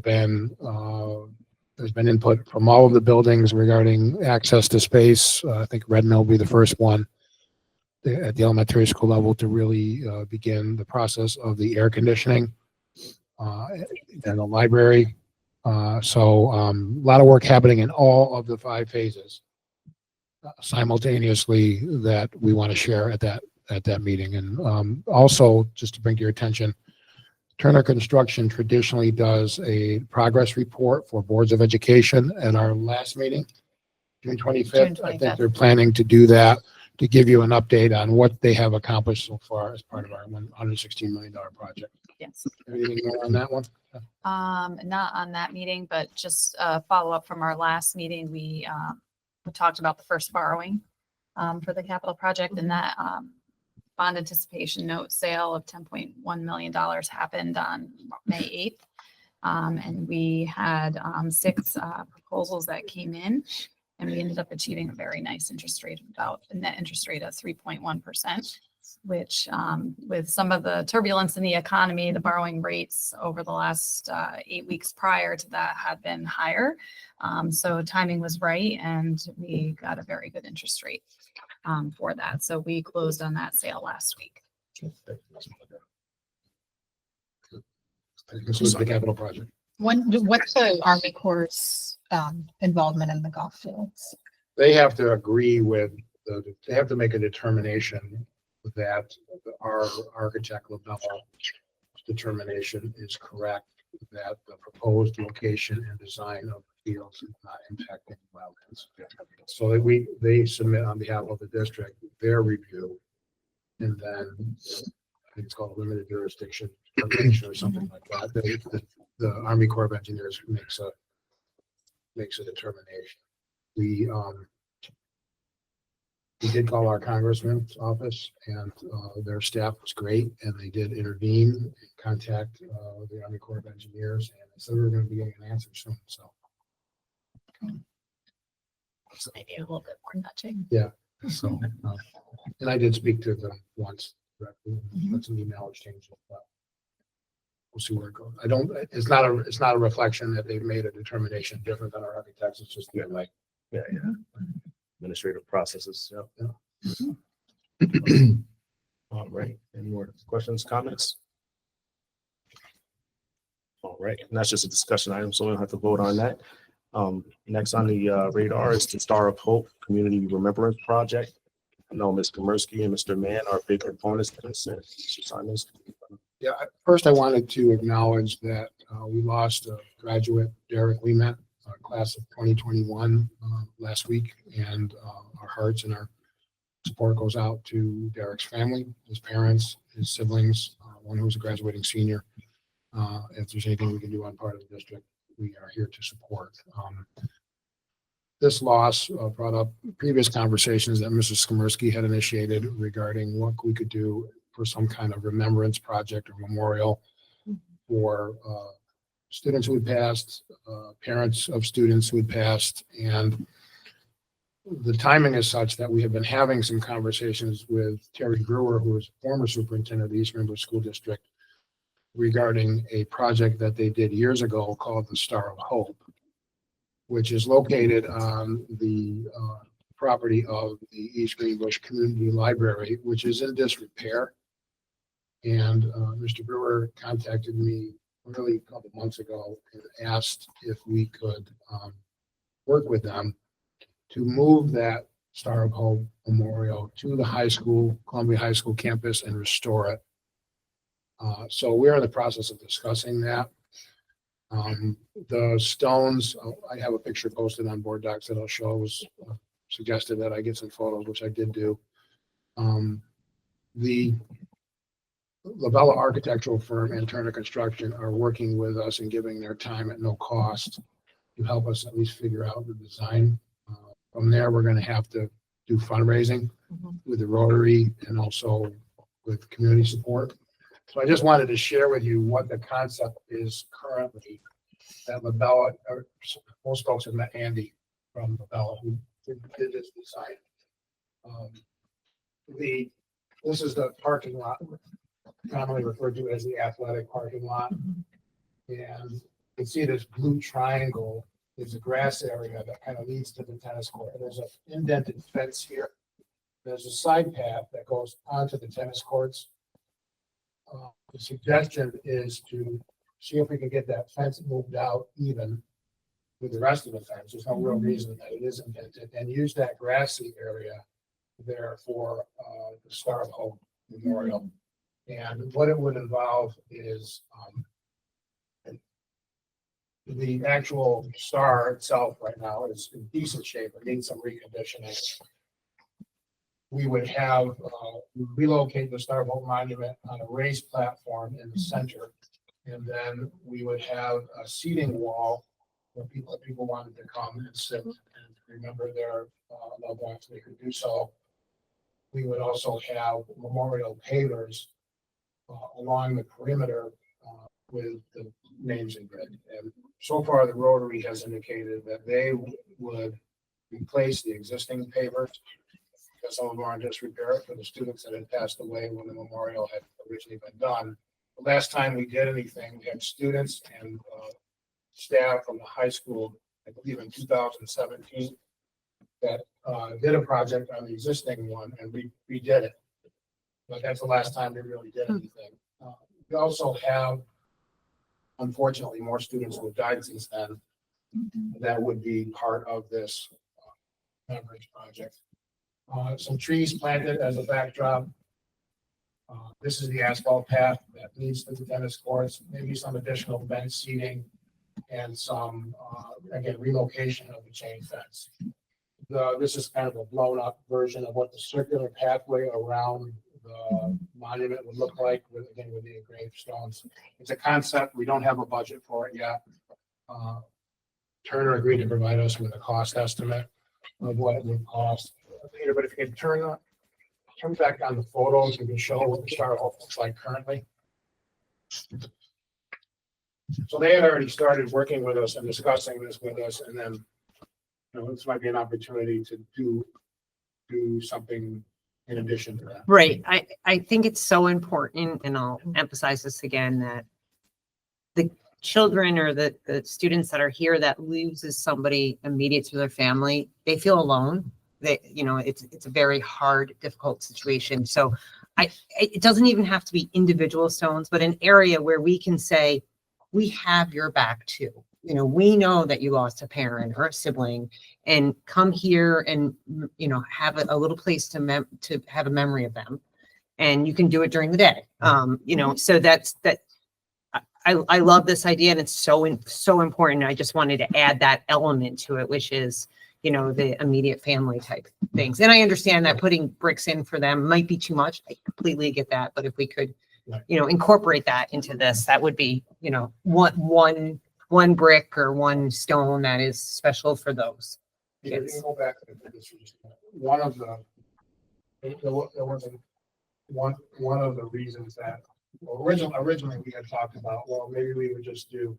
been input from all of the buildings regarding access to space. I think Red Mill will be the first one at the elementary school level to really begin the process of the air conditioning and the library. So a lot of work happening in all of the 5 phases simultaneously that we want to share at that meeting. And also, just to bring to your attention, Turner Construction traditionally does a progress report for boards of education at our last meeting, June 25th. I think they're planning to do that to give you an update on what they have accomplished so far as part of our $116 million project. Yes. Anything more on that one? Not on that meeting, but just a follow up from our last meeting. We talked about the first borrowing for the capital project, and that bond anticipation note sale of $10.1 million happened on May 8th. And we had 6 proposals that came in, and we ended up achieving a very nice interest rate, about a net interest rate of 3.1%, which with some of the turbulence in the economy, the borrowing rates over the last 8 weeks prior to that had been higher. So timing was right, and we got a very good interest rate for that. So we closed on that sale last week. This is the capital project. What's the Army Corps' involvement in the golf fields? They have to agree with, they have to make a determination that our architect LaBella determination is correct, that the proposed location and design of the fields is not impacting wetlands. So that they submit on behalf of the district their review, and then I think it's called limited jurisdiction or something like that. the Army Corps of Engineers makes a determination. We did call our congressman's office, and their staff was great, and they did intervene and contact the Army Corps of Engineers, and they said we were going to be getting an answer soon. So Maybe a little bit more nudging. So, and I did speak to them once directly, let some email exchanges, but we'll see where it goes. It's not a reflection that they've made a determination different than our architects. It's just like, Yeah. Administrative processes. Yeah. All right. Any more questions, comments? All right. And that's just a discussion item, so we don't have to vote on that. Next on the radar is the Star of Hope Community Remembrance Project. I know Ms. Komersky and Mr. Mann are big proponents of this. Mr. Simons. yeah. First, I wanted to acknowledge that we lost a graduate, Derek Lemet, class of 2021 last week, and our hearts and our support goes out to Derek's family, his parents, his siblings, one who's a graduating senior. If there's anything we can do on part of the district, we are here to support. This loss brought up previous conversations that Mrs. Komersky had initiated regarding what we could do for some kind of remembrance project or memorial for students who had passed, parents of students who had passed, and the timing is such that we have been having some conversations with Terry Brewer, who is former superintendent of the East Greenbush School District, regarding a project that they did years ago called the Star of Hope, which is located on the property of the East Greenbush Community Library, which is in disrepair. And Mr. Brewer contacted me really a couple months ago and asked if we could work with them to move that Star of Hope Memorial to the high school, Columbia High School campus, and restore it. So we're in the process of discussing that. The stones, I have a picture posted on board docs that I'll show. It was suggested that I get some photos, which I did do. The Labella architectural firm and Turner Construction are working with us and giving their time at no cost to help us at least figure out the design. From there, we're going to have to do fundraising with the Rotary and also with community support. So I just wanted to share with you what the concept is currently at Labella. Most folks have met Andy from Labella who did this design. This is the parking lot, commonly referred to as the athletic parking lot. And you can see this blue triangle is a grass area that kind of leads to the tennis court. And there's an indented fence here. There's a side path that goes onto the tennis courts. The suggestion is to see if we can get that fence moved out even with the rest of the fence. There's no real reason that it is indented, and use that grassy area there for the Star of Hope Memorial. And what it would involve is the actual star itself right now is in decent shape. It needs some reconditioning. We would have relocate the Star of Hope Monument on a raised platform in the center. And then we would have a seating wall where people wanted to come and sit and remember their loved ones, they could do so. We would also have memorial pavers along the perimeter with the names in red. And so far, the Rotary has indicated that they would replace the existing pavers because some of them are in disrepair for the students that had passed away when the memorial had originally been done. The last time we did anything, we had students and staff from the high school, I believe in 2017, that did a project on the existing one and we redid it. But that's the last time we really did anything. We also have, unfortunately, more students who have died since then. That would be part of this beverage project. Some trees planted as a backdrop. This is the asphalt path that leads to the tennis courts, maybe some additional bench seating and some, again, relocation of the chain fence. This is kind of a blown up version of what the circular pathway around the monument would look like with, again, with the engraved stones. It's a concept. We don't have a budget for it yet. Turner agreed to provide us with a cost estimate of what it would cost. Peter, but if you can turn back on the photos, you can show what the Star Hall looks like currently. So they had already started working with us and discussing this with us, and then, this might be an opportunity to do something in addition to that. Right. I think it's so important, and I'll emphasize this again, that the children or the students that are here that loses somebody immediate to their family, they feel alone. It's a very hard, difficult situation. So it doesn't even have to be individual stones, but an area where we can say, we have your back too. We know that you lost a parent or a sibling, and come here and, have a little place to have a memory of them. And you can do it during the day. So that's that. I love this idea, and it's so important. I just wanted to add that element to it, which is, the immediate family type things. And I understand that putting bricks in for them might be too much. I completely get that. But if we could, incorporate that into this, that would be, one brick or one stone that is special for those You can kids. go back to this for just a minute. One of the reasons that originally we had talked about, well, maybe we would just do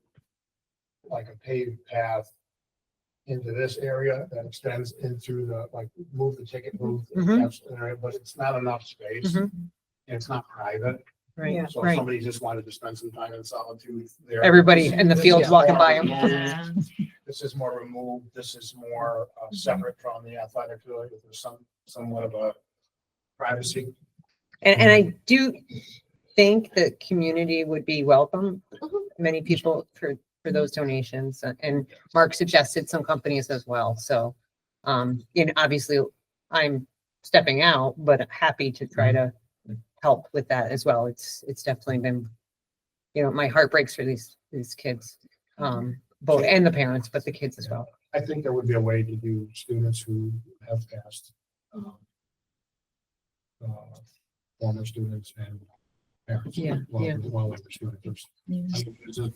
like a paved path into this area that extends in through move the ticket booth, but it's not enough space. Mhm. And it's not private. Right. So if somebody just wanted to spend some time in solitude there. Everybody in the This fields is walking more by 'em. removed. This is more removed. This is more separate from the athletic field. There's somewhat of a privacy. And I do think the community would be welcome, many people for those donations. And Mark suggested some companies as well. So, obviously I'm stepping out, but happy to try to help with that as well. It's definitely been, my heart breaks for these kids, both, and the parents, but the kids as well. I think there would be a way to do students who have passed. Former students and parents. Yeah, yeah. Well, students.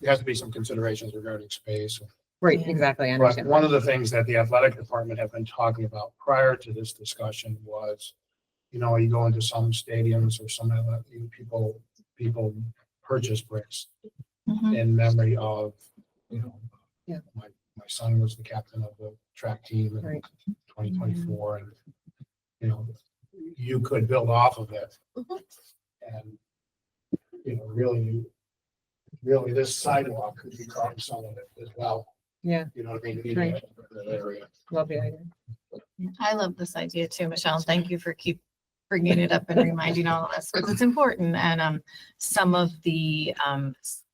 There has to be some considerations regarding space. Right, Yeah. exactly. I But understand. one of the things that the athletic department have been talking about prior to this discussion was, you go into some stadiums or some other, people purchase bricks in memory of, Yeah. my son was the captain of the track team in Right. 2024, and you could build off of it. And, really this sidewalk could become some of it as well. Yeah. You know what I mean? In Right. that area. Love the idea. I love this idea too, Michelle. Thank you for bringing it up and reminding all of us, because it's important. And some of the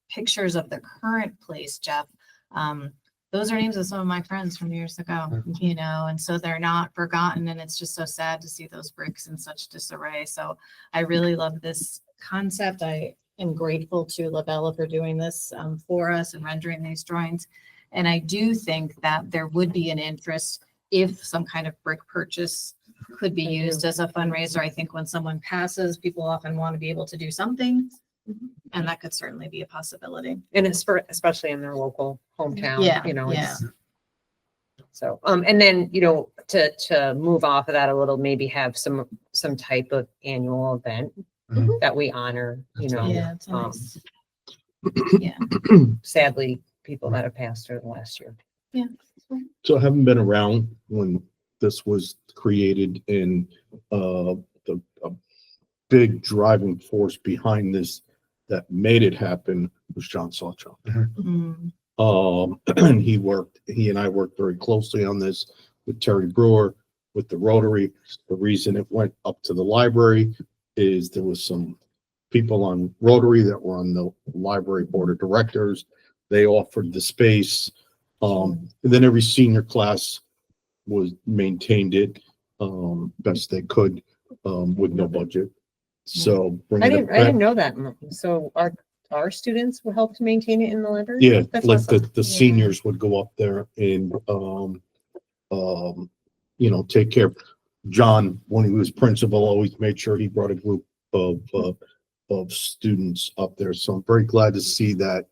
pictures of the current place, Jeff, those are names of some of my friends from years ago, and so they're not forgotten. And it's just so sad to see those bricks in such disarray. So I really love this concept. I am grateful to Labella for doing this for us and rendering these drawings. And I do think that there would be an interest if some kind of brick purchase could be used as a fundraiser. I think when someone passes, people often want to be able to do something. And that could certainly be a possibility. And it's especially in their local hometown, Yeah, it's. So, and then, to move off of that a little, maybe have some type of annual event that we honor, Yeah, it's um, nice. Yeah. sadly, people that have passed through the last year. Yeah. So I haven't been around when this was created, and the a big driving force behind this that made it happen was John Sawchuk. Mm. And he and I worked very closely on this with Terry Brewer, with the Rotary. The reason it went up to the library is there was some people on Rotary that were on the library board of directors. They offered the space. And then every senior class maintained it best they could with no budget. So I bringing it didn't back, know that. So our students will help to maintain it in the library? yeah, That's like awesome. the seniors would go up there and take care. John, when he was principal, always made sure he brought a group of students up there. So I'm very glad to see that,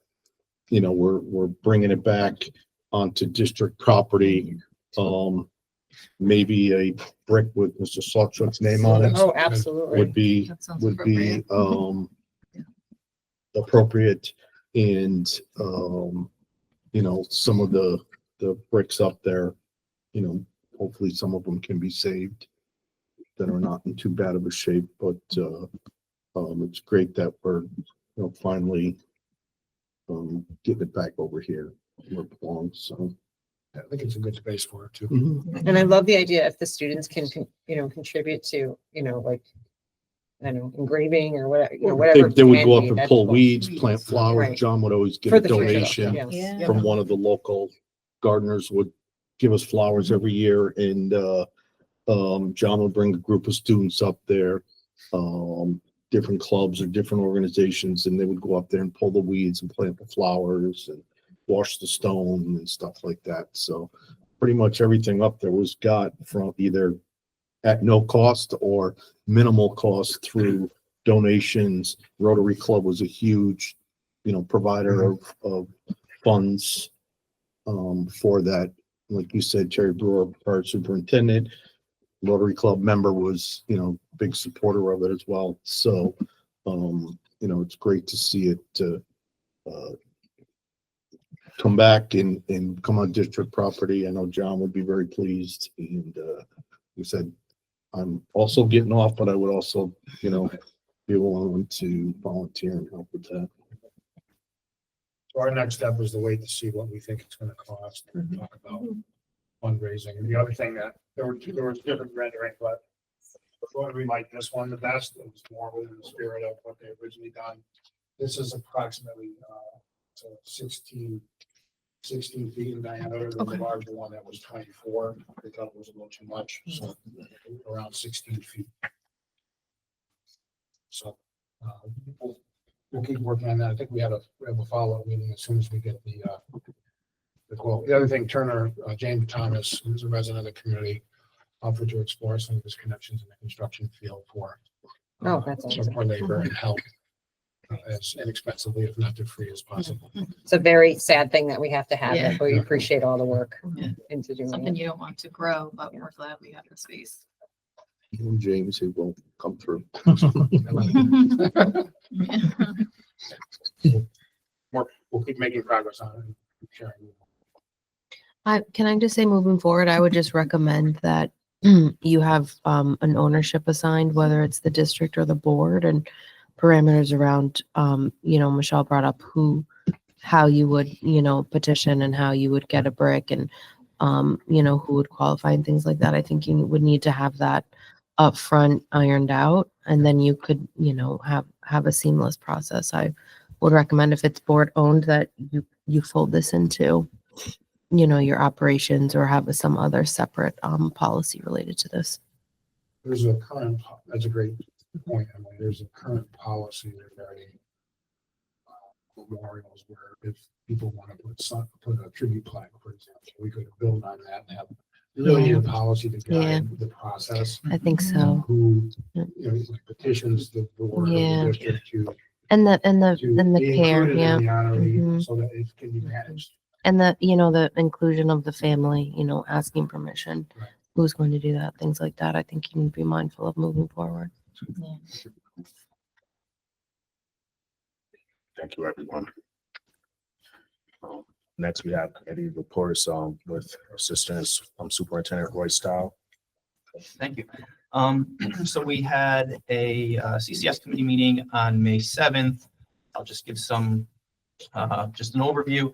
you know, we're bringing it back onto district property. Maybe a brick with Mr. Sawchuk's name on it Oh, absolutely. would be, That sounds would be, appropriate. appropriate. And, you know, some of the bricks up there, you know, hopefully some of them can be saved that are not in too bad of a shape, but, it's great that we're, you know, finally, getting it back over here where it belongs, so. I think it's a good space for it too. And I love the idea if the students can, you know, contribute to, you know, like, I don't know, engraving or whatever, you know, whatever. They would can go be, up and that's pull cool. weeds, plant flowers. Right. John would always get For a the future, donation yes. Yeah. from one of the local gardeners would give us flowers every year, and John would bring a group of students up there, different clubs or different organizations, and they would go up there and pull the weeds and plant the flowers and wash the stone and stuff like that. So pretty much everything up there was got from either at no cost or minimal cost through donations. Rotary Club was a huge, you know, provider of funds for that. Like you said, Terry Brewer, our superintendent, Rotary Club member, was, you know, big supporter of it as well. So, you know, it's great to see it come back and come on district property. I know John would be very pleased. And he said, I'm also getting off, but I would also, you know, be willing to volunteer and help with that. So our next step is to wait to see what we think it's gonna cost and talk about fundraising. And the other thing that there was different rendering, but before we like this one the best, it was more within the spirit of what they originally done. This is approximately so 16 feet in diameter. The larger one that was 24, I thought was a little too much, so around 16 feet. So we'll keep working on that. I think we have a follow-up meeting as soon as we get the quote. The other thing, Turner, James Thomas, who's a resident of the community, offered to explore some of his connections in the construction field for Oh, that's some awesome. more labor and help as inexpensively, if not too free as possible. It's a very sad thing that we have to have Yeah. it, but we appreciate all the work Yeah. into doing Something it. you don't want to grow, but we're glad we have the space. And James, he won't come through. We'll keep making progress on it and sharing. Can I just say, moving forward, I would just recommend that you have an ownership assigned, whether it's the district or the board, and parameters around, you know, Michelle brought up how you would, you know, petition and how you would get a brick, and you know, who would qualify and things like that. I think you would need to have that upfront ironed out, and then you could, you know, have a seamless process. I would recommend, if it's board owned, that you fold this into, you know, your operations, or have some other separate policy related to this. There's a current, that's a great point, Emily. There's a current policy regarding memorials where if people want to put a tribute plaque, for example, we could build on that and have, you really need a policy to guide the process. I think so. Who, Yeah. you know, petitions the board or Yeah. the district to And the be care, included yeah. in the honorary Mhm. so that it can be managed. And the, you know, the inclusion of the family, you know, asking permission, Right. who's going to do that, things like that. I think you need to be mindful of moving forward. Thank you, everyone. Next, we have committee reports with Assistant Superintendent Roy Style. Thank you. So we had a CCS committee meeting on May 7th. I'll just give some, just an overview.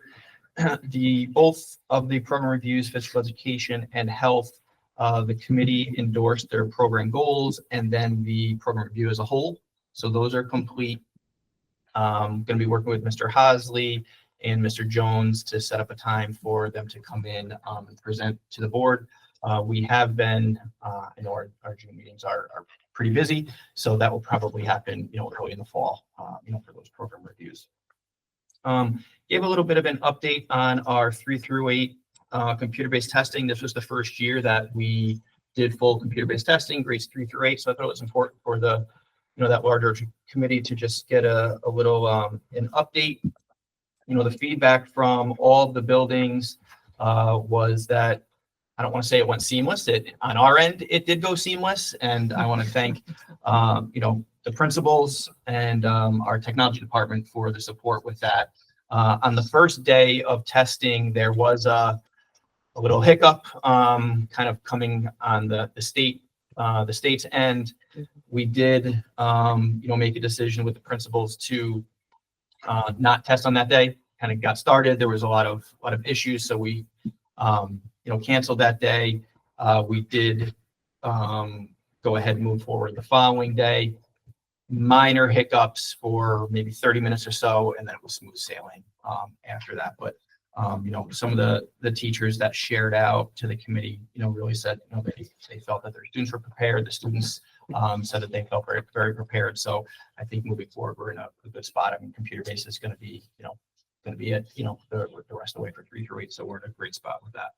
Both of the program reviews, physical education and health, the committee endorsed their program goals and then the program review as a whole. So those are complete. Going to be working with Mr. Hosley and Mr. Jones to set up a time for them to come in and present to the board. We have been, I know our June meetings are pretty busy, so that will probably happen, you know, early in the fall, you know, for those program reviews. Gave a little bit of an update on our 3 through 8 computer-based testing. This was the first year that we did full computer-based testing, grades 3 through 8. So I thought it was important for the that larger committee to just get a little, an update. The feedback from all of the buildings, was that, I don't want to say it went seamless. On our end, it did go seamless. And I want to thank, the principals and, our technology department for the support with that. On the first day of testing, there was a little hiccup, kind of coming on the state's end. We did, make a decision with the principals to not test on that day. Kind of got started. There was a lot of issues, so we, canceled that day. We did go ahead and move forward the following day. Minor hiccups for maybe 30 minutes or so, and then it was smooth sailing after that. But some of the teachers that shared out to the committee, really said, they felt that their students were prepared. The students said that they felt very, very prepared. So I think moving forward, we're in a good spot. I mean, computer-based is going to be, it, the rest of the way for 3 through 8. So we're in a great spot with that.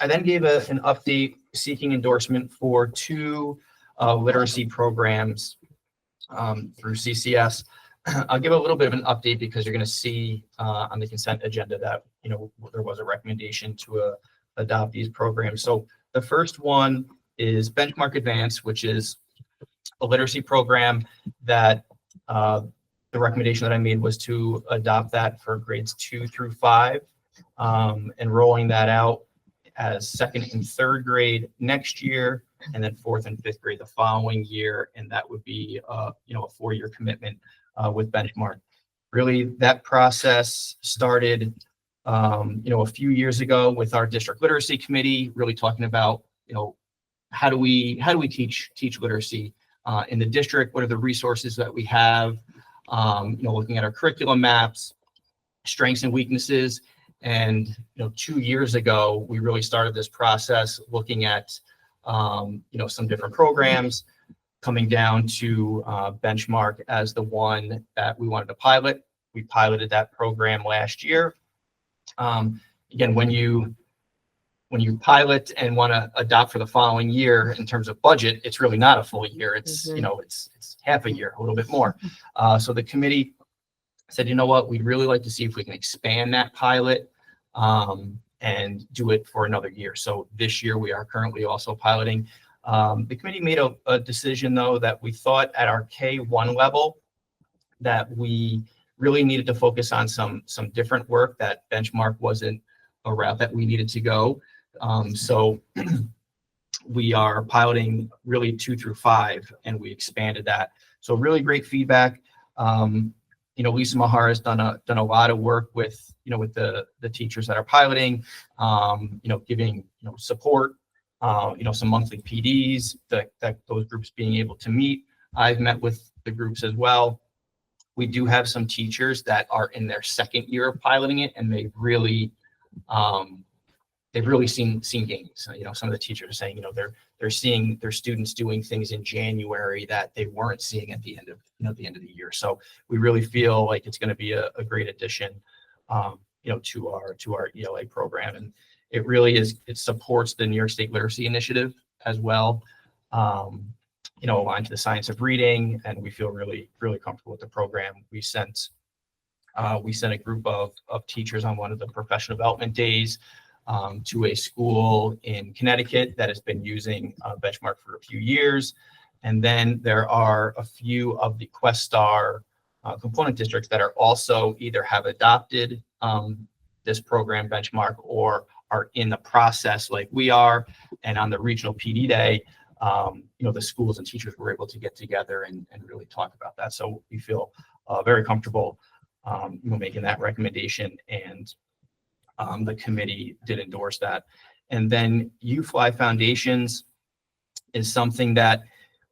I then gave an update seeking endorsement for 2 literacy programs through CCS. I'll give a little bit of an update because you're going to see on the consent agenda that there was a recommendation to adopt these programs. So the first one is Benchmark Advance, which is a literacy program that the recommendation that I made was to adopt that for grades 2 through 5, and rolling that out as 2nd and 3rd grade next year, and then 4th and 5th grade the following year. And that would be, a 4-year commitment with Benchmark. Really, that process started, a few years ago with our district literacy committee, really talking about, how do we teach literacy in the district? What are the resources that we have? Looking at our curriculum maps, strengths and weaknesses. And, 2 years ago, we really started this process looking at, some different programs, coming down to Benchmark as the one that we wanted to pilot. We piloted that program last year. Again, when you pilot and want to adopt for the following year in terms of budget, it's really not a full year. It's, it's half a year, a little bit more. So the committee said, we'd really like to see if we can expand that pilot and do it for another year. So this year we are currently also piloting. The committee made a decision, though, that we thought at our K1 level that we really needed to focus on some different work, that Benchmark wasn't a route that we needed to go. So we are piloting really 2 through 5, and we expanded that. So really great feedback. Lisa Mahar has done a lot of work with the teachers that are piloting, giving support, some monthly PDs that those groups being able to meet. I've met with the groups as well. We do have some teachers that are in their 2nd year of piloting it, and they've really seen gains. Some of the teachers are saying, they're seeing their students doing things in January that they weren't seeing at the end of the year. So we really feel like it's going to be a great addition, to our ELA program. And it really is, it supports the New York State Literacy Initiative as well, aligned to the science of reading. And we feel really, really comfortable with the program. We sent a group of teachers on one of the professional development days to a school in Connecticut that has been using Benchmark for a few years. And then there are a few of the Questar component districts that are also either have adopted this program Benchmark or are in the process like we are. And on the regional PD day, the schools and teachers were able to get together and really talk about that. So we feel very comfortable making that recommendation, and the committee did endorse that. And then UFly Foundations is something that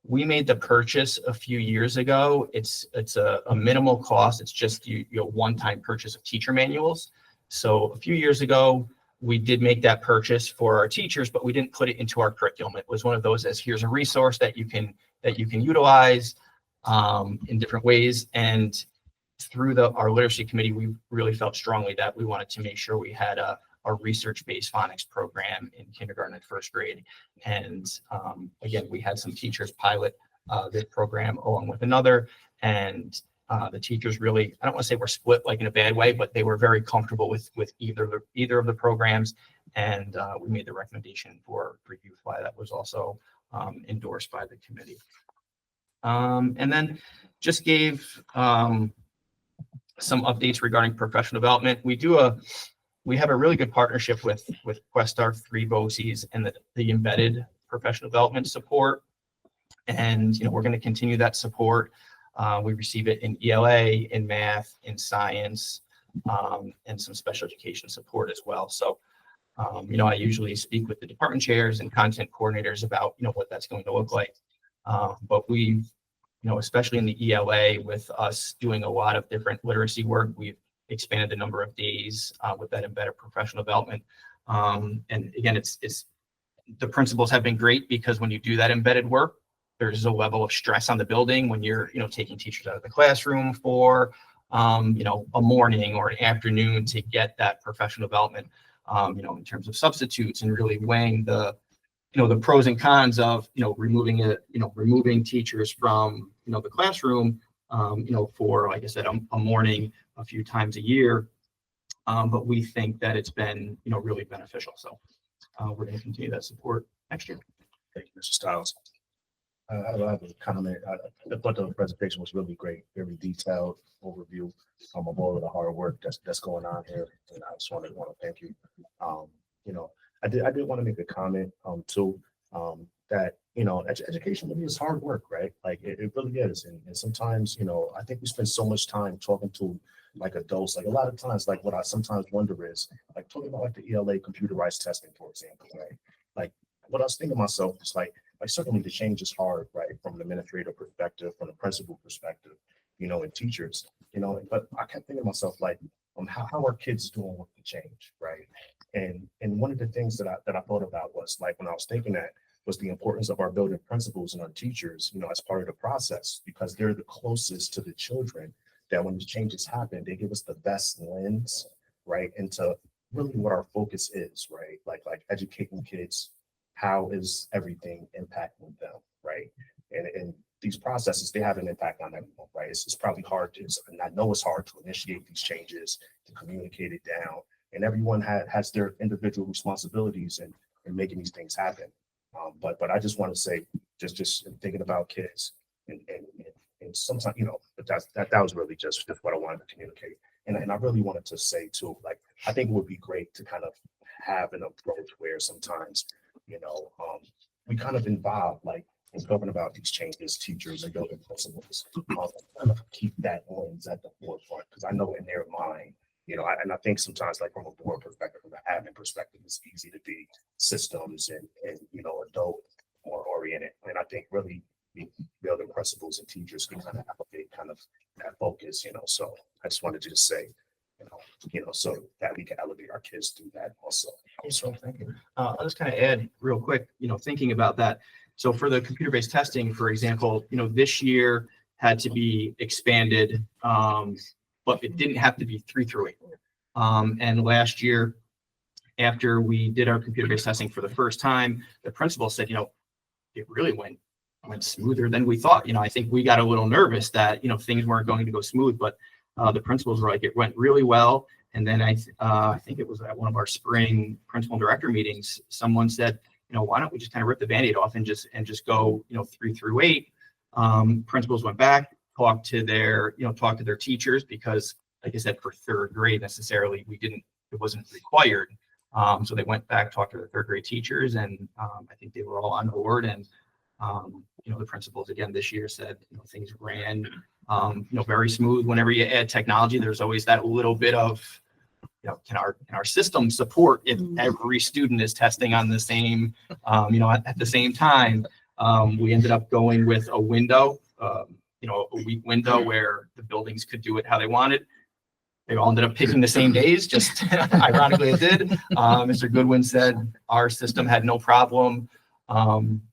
we made the purchase a few years ago. It's a minimal cost. It's just one-time purchase of teacher manuals. So a few years ago, we did make that purchase for our teachers, but we didn't put it into our curriculum. It was one of those as here's a resource that you can utilize in different ways. And through our literacy committee, we really felt strongly that we wanted to make sure we had a a research-based phonics program in kindergarten and first grade. And again, we had some teachers pilot this program along with another, and the teachers really, I don't want to say we're split like in a bad way, but they were very comfortable with either of the programs. And we made the recommendation for youth fly that was also endorsed by the committee. And then just gave some updates regarding professional development. We have a really good partnership with Questar, 3 BOCES, and the embedded professional development support. And we're going to continue that support. We receive it in ELA, in math, in science, and some special education support as well. So, I usually speak with the department chairs and content coordinators about, what that's going to look like. But we've, especially in the ELA, with us doing a lot of different literacy work, we've expanded the number of days with that embedded professional development. And again, it's the principals have been great, because when you do that embedded work, there's a level of stress on the building when you're, taking teachers out of the classroom for, a morning or an afternoon to get that professional development, in terms of substitutes, and really weighing the pros and cons of, removing teachers from, the classroom, for, like I said, a morning a few times a year. But we think that it's been, really beneficial. So we're going to continue that support next year. Thank you, Mr. Stiles. I have a comment. I thought the presentation was really great, very detailed overview of all of the hard work that's going on here, and I just want to thank you. I did want to make a comment too, that education really is hard work, right? Like it really is, and sometimes I think we spend so much time talking to like adults. Like a lot of times, like what I sometimes wonder is like talking about like the ELA computerized testing, for example, right? Like what I was thinking to myself is like certainly the change is hard, right? From an administrative perspective, from the principal perspective, and teachers, but I kept thinking to myself, like, how are kids doing with the change, right? And one of the things that I thought about was like, when I was thinking that, was the importance of our building principals and our teachers, as part of the process, because they're the closest to the children, that when the changes happen, they give us the best lens, right? Into really what our focus is, right? Like educating kids. How is everything impacting them, right? And these processes, they have an impact on everyone, right? It's probably hard to, and I know it's hard to initiate these changes, to communicate it down, and everyone has their individual responsibilities in making these things happen. But I just want to say, just thinking about kids, and sometimes, but that was really just what I wanted to communicate. And I really wanted to say too, like, I think it would be great to kind of have an approach where sometimes, we kind of involve, like, in talking about these changes, teachers and building principals, kind of keep that lens at the forefront, because I know in their mind, and I think sometimes, like, from a board perspective, from an admin perspective, it's easy to be systems and adult or oriented. And I think really building principals and teachers can kind of elevate kind of that focus, so I just wanted to just say, so that we can elevate our kids through that also. So thank you. I'll just kind of add real quick, thinking about that. So for the computer-based testing, for example, this year had to be expanded, but it didn't have to be 3 through 8. And last year, after we did our computer-based testing for the first time, the principal said, it really went smoother than we thought. I think we got a little nervous that, things weren't going to go smooth, but the principals were like, it went really well. And then I think it was at one of our spring principal and director meetings, someone said, why don't we just kind of rip the Band-Aid off and just go, 3 through 8. Principals went back, talked to their teachers, because like I said, for 3rd grade necessarily, it wasn't required. So they went back, talked to their 3rd grade teachers, and I think they were all on board. And the principals again this year said, things ran, very smooth. Whenever you add technology, there's always that little bit of, can our system support if every student is testing on the same, at the same time. We ended up going with a window, a week window where the buildings could do it how they wanted. They all ended up picking the same days, just ironically it did. Mr. Goodwin said our system had no problem,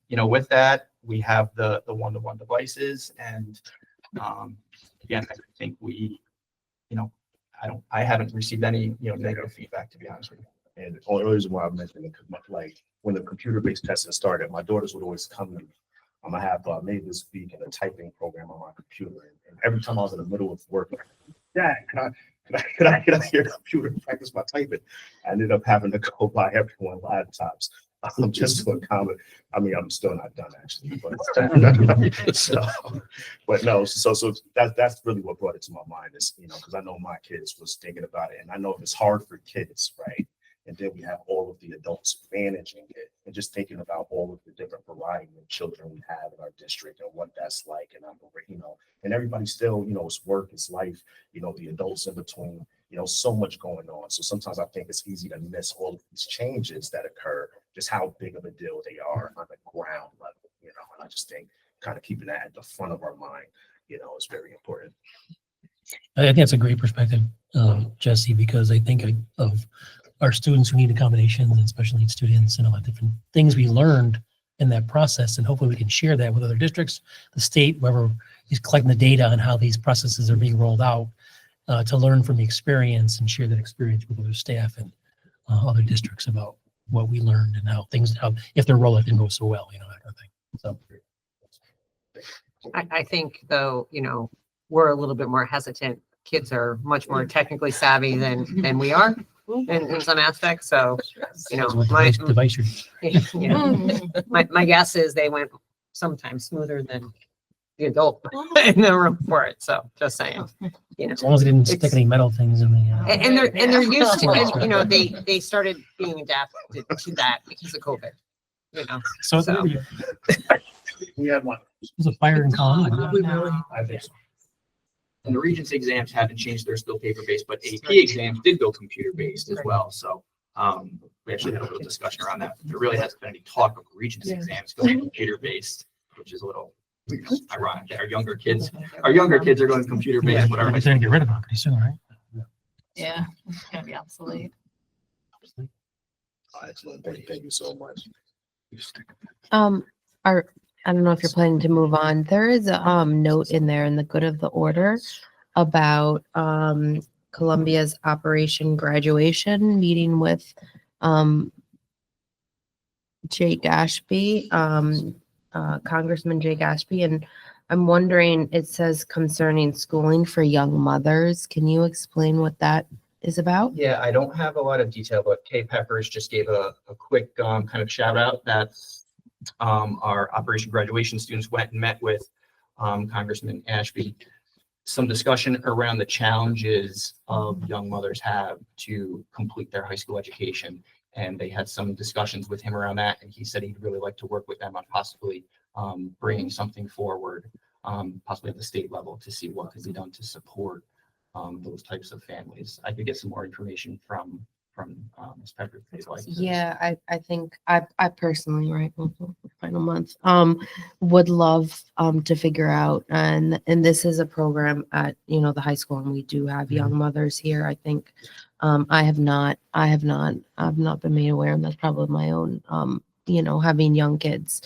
with that. We have the one-to-one devices, and again, I think we, I haven't received any, negative feedback, to be honest with you. And the only reason why I mentioned it, because like when the computer-based testing started, my daughters would always come to me. I have made this speak in a typing program on my computer. And every time I was in the middle of work, Dad, can I get your computer and practice my typing? I ended up having to go buy everyone laptops. Just to accommodate. I mean, I'm still not done actually, but so, but no, so that's really what brought it to my mind is, you know, because I know my kids was thinking about it, and I know it's hard for kids, right? And then we have all of the adults managing it and just thinking about all of the different variety of children we have in our district and what that's like. And I'm, you know, and everybody still, you know, it's work, it's life, you know, the adults in between, you know, so much going on. So sometimes I think it's easy to miss all of these changes that occur, just how big of a deal they are on the ground level, you know, and I just think kind of keeping that at the front of our mind, you know, is very important. I think that's a great perspective, Jesse, because I think of our students who need accommodations and special needs students and all the different things we learned in that process. And hopefully we can share that with other districts, the state, whoever is collecting the data on how these processes are being rolled out, to learn from the experience and share that experience with other staff and other districts about what we learned and how if their rollout didn't go so well, you know, that kind of thing. So I think though, you know, we're a little bit more hesitant. Kids are much more technically savvy than we are in some aspects. So, you know, device my guess is they went sometimes smoother than the adult in the room for it. So just saying, you know, as long as they didn't stick any metal things in the. and they're used to it. You know, they started being adapted to that because of COVID. You know, So We had one. it was a fire in Colorado. I think so. And the Regents exams haven't changed, they're still paper-based, but AP exams did go computer-based as well. So we actually had a little discussion around that. There really hasn't been any talk of Regents exams going computer-based, which is a little ironic. Our younger kids are going computer-based, whatever. They're gonna get rid of them pretty soon, right? Yeah, it's gonna be obsolete. Excellent. Thank you so much. I don't know if you're planning to move on. There is a note in there in the good of the order about Columbia's Operation Graduation meeting with Jake Ashby, Congressman Jake Ashby, and I'm wondering, it says concerning schooling for young mothers. Can you explain what that is about? Yeah, I don't have a lot of detail, but Kay Peppers just gave a quick kind of shout out that our Operation Graduation students went and met with Congressman Ashby. Some discussion around the challenges of young mothers have to complete their high school education. And they had some discussions with him around that. And he said he'd really like to work with them on possibly bringing something forward, possibly at the state level, to see what could be done to support those types of families. I could get some more information from Ms. Pepper if they'd like. Yeah, I think I personally, right, final month, would love to figure out, and this is a program at, you know, the high school, and we do have young mothers here. I think I have not been made aware, and that's probably my own, you know, having young kids,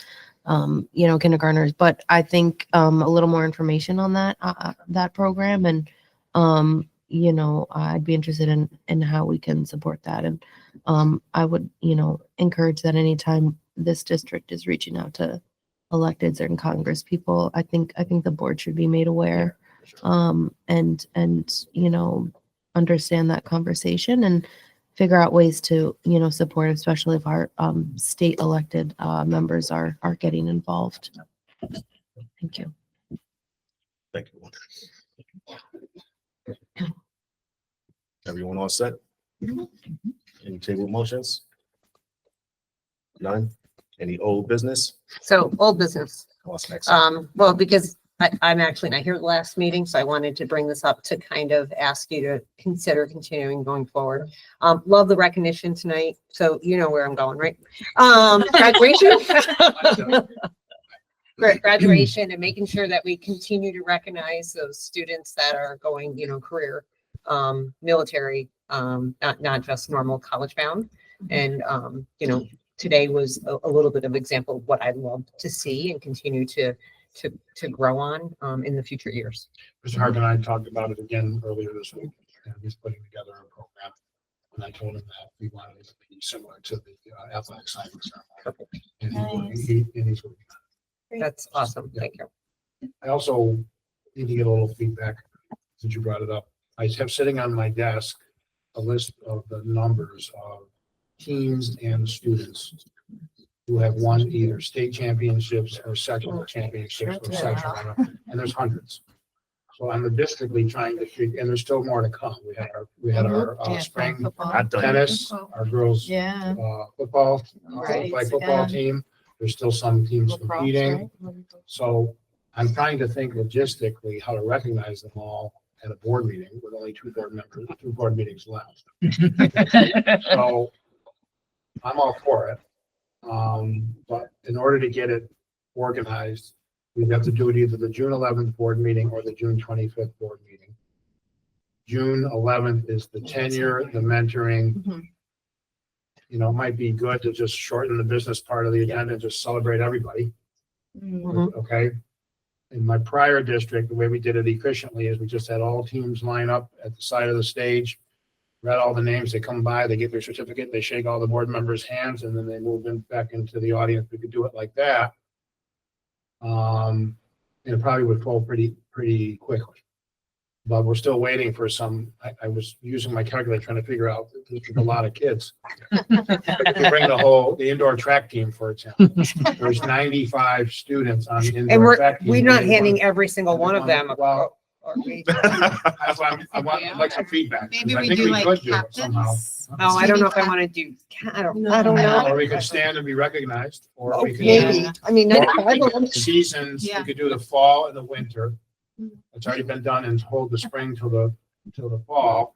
you know, kindergartners, but I think a little more information on that program, and you know, I'd be interested in how we can support that. And I would, you know, encourage that anytime this district is reaching out to electeds and Congress people, I think the board should be made aware, and you know, understand that conversation and figure out ways to, you know, support, especially if our state elected members are getting involved. Thank you. Thank you. Everyone all set? Any table motions? None? Any old business? so old business. What's next? Well, because I'm actually not here at the last meeting, so I wanted to bring this up to kind of ask you to consider continuing going forward. Love the recognition tonight. So you know where I'm going, right? Graduation. Graduation and making sure that we continue to recognize those students that are going, you know, career, military, not just normal college bound. And, you know, today was a little bit of example of what I'd love to see and continue to grow on in the future years. Mr. Hart and I talked about it again earlier this week, and he's putting together a program And I told him that we wanted it to be similar to the athletic signing ceremony. And he's working on That's awesome. Thank you. it. I also need to get a little feedback since you brought it up. I have sitting on my desk a list of the numbers of teams and students who have won either state championships or sectional championships or sectional, and there's hundreds. So I'm districtly trying to figure, and there's still more to come. We had our spring Not done. tennis, our girls Yeah. football, Right. flag football team. There's still some teams competing. So I'm trying to think logistically how to recognize them all at a board meeting with only two board meetings left. So I'm all for it. But in order to get it organized, we have to do it either the June 11th board meeting or the June 25th board meeting. June 11th is the tenure, the mentoring. Mhm. You know, it might be good to just shorten the business part of the agenda and just celebrate everybody. Okay. In my prior district, the way we did it efficiently is we just had all teams line up at the side of the stage, read all the names, they come by, they get their certificate, they shake all the board members' hands, and then they move in back into the audience. We could do it like that. And it probably would flow pretty quickly. But we're still waiting for some, I was using my calculator trying to figure out, there's a lot of kids. If you bring the indoor track team, for example, there's 95 students on the And indoor track team. we're not handing every single one of them. Well, Or we- that's why I'd like some feedback. Maybe I we think do like could do it somehow. captains. Oh, I don't know if I want to do, I don't know. Or we could stand and be recognized, or we could. Maybe, I mean, Seasons, we Yeah. could do the fall and the winter. It's already been done and hold the spring till the fall.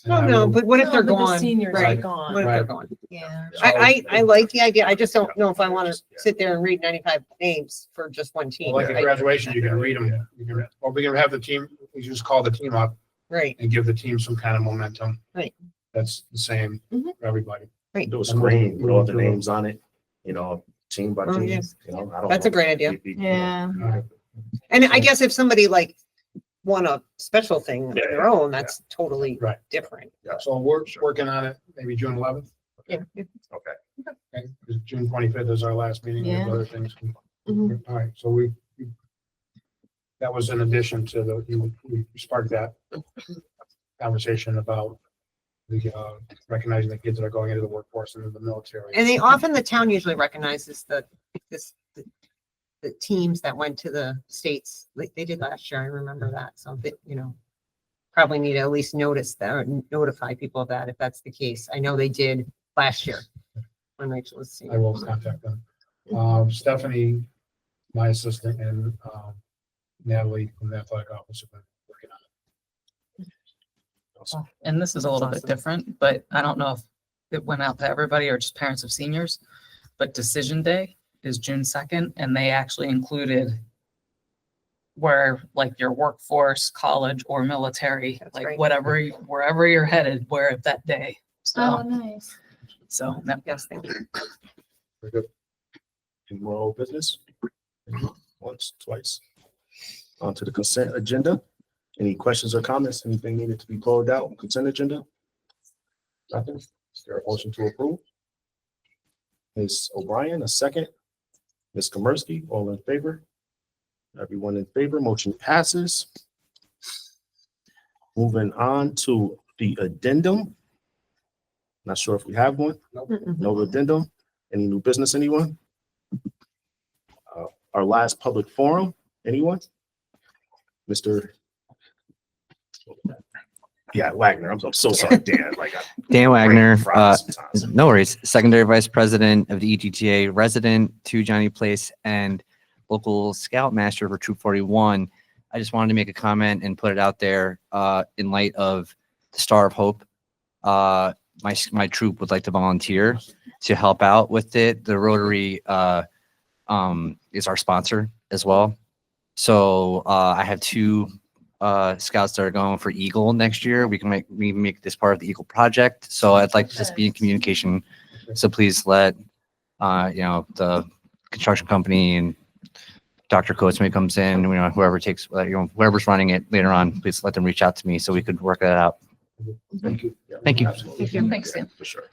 And I no, will- but what if they're No, but the gone? seniors are Right. gone. What if they're Right. gone? Yeah. I like the idea. I just don't know if I want to sit there and read 95 names for just one team. Well, like at graduation, you can read them, or we can have the team, we just call the team up Right, and give the team some kind of momentum. Right. That's the same Mhm. for everybody. Do a screen with all the names on it, team by Oh, team, yeah. I don't That's a know. great idea. It'd be, Yeah. And I guess if somebody like won a special thing of Yeah, their own, that's totally Right. different. So we're working on it, maybe June 11th. Yeah. Okay. Okay, 'cause June 25th is our last meeting, we have Yeah. other things. Mhm. All right, so that was in addition to we sparked that conversation about recognizing the kids that are going into the workforce and in the military. And the town usually recognizes the teams that went to the states, like they did last year. I remember that. So that, probably need to at least notice that or notify people of that if that's the case. I know they did last year when Rachel was. I will contact them. Stephanie, my assistant, and Natalie from the athletic office have been working on it. And this is a little bit different, but I don't know if it went out to everybody or just parents of seniors. But decision day is June 2nd, and they actually included where like your workforce, college or military, That's like great. wherever you're headed, wear it that day. Oh, So, nice. that Yes, thank you. Very good. Any more old business? Once, twice. On to the consent agenda. Any questions or comments? Anything needed to be pulled out? Consent agenda? Nothing? Is there a motion to approve? Ms. O'Brien, a second. Ms. Komersky, all in favor? Everyone in favor, motion passes. Moving on to the addendum. Not sure if we have one. No addendum. Any new business, anyone? Our last public forum, anyone? Mr. Yeah, Wagner. I'm so sorry, Dan. Dan Wagner, Sometimes. no worries, Secondary Vice President of the ETTA, resident to Johnny Place and local Scoutmaster for Troop 41. I just wanted to make a comment and put it out there in light of the Star of Hope. My troop would like to volunteer to help out with it. The Rotary is our sponsor as well. So I have two scouts that are going for Eagle next year. We can make this part of the Eagle project. So I'd like to just be in communication. So please let the construction company and Dr. Coates when he comes in, whoever takes, whoever's running it later on, please let them reach out to me so we could work that out. Thank you. Yeah, Thank you. absolutely. Thank you. Thanks, Yeah, Sam. for sure.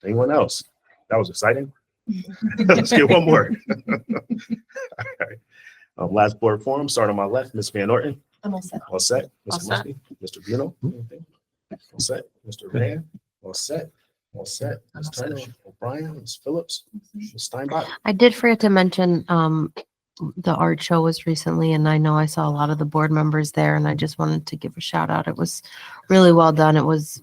Anyone else? That was exciting. Let's get one more. All right. Last board forum, start on my left, Ms. Van Orton. I'm all set. All set. All Mr. set. Muskie, Mr. Bruno. Anything? All set. Mr. Van. All set. All set. Ms. Turner, O'Brien, Ms. Phillips, Ms. Steinbach. I did forget to mention, the art show was recently, and I know I saw a lot of the board members there, and I just wanted to give a shout out. It was really well done. It was,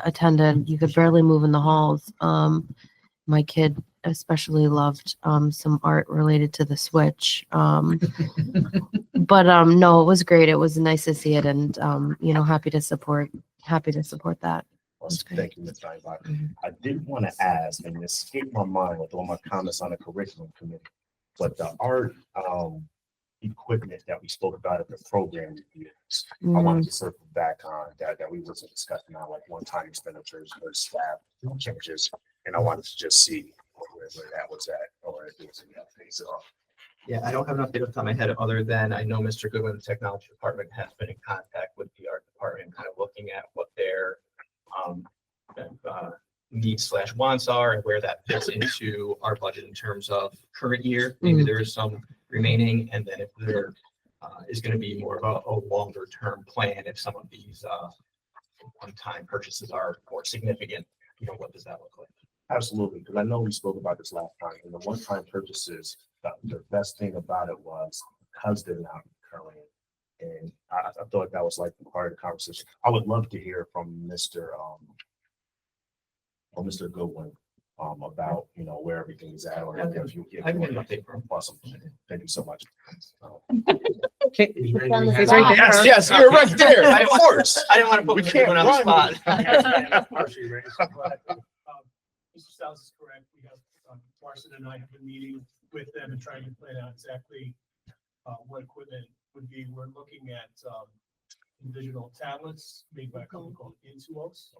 attended. You could barely move in the halls. My kid especially loved, some art related to the Switch. But, no, it was great. It was nice to see it, and, happy to support that. Awesome. Thank you, Ms. Steinbach. Mhm. I did want to ask, and it escaped my mind with all my comments on the curriculum committee, but the art equipment that we spoke about at the program reviews, I wanted to circle back on that we wasn't discussing on like one-time expenditures or staff changes, and I wanted to just see where that was at, or if there's any updates at all. Yeah, I don't have an update off the top of my head other than I know Mr. Goodwin, the technology department, has been in contact with the art department, kind of looking at what their needs / wants are and where that fits into our budget in terms of current year. Maybe there is some remaining, and then if there is going to be more of a longer term plan, if some of these one-time purchases are more significant, what does that look like? Absolutely, because I know we spoke about this last time, and the one-time purchases, the best thing about it was because they're not recurring. And I thought that was like part of the conversation. I would love to hear from Mr. Goodwin about, where everything is at, or if you I can get an update from him. Awesome. Thank you so much. He's He's right right there. Yes, you're right there. Of course. I didn't want to put We Mr. can't Goodwin on the run. spot. Mr. Stiles is correct. We have, Marson and I have been meeting with them and trying to plan out exactly what equipment would be. We're looking at digital tablets made by a company called Intuos.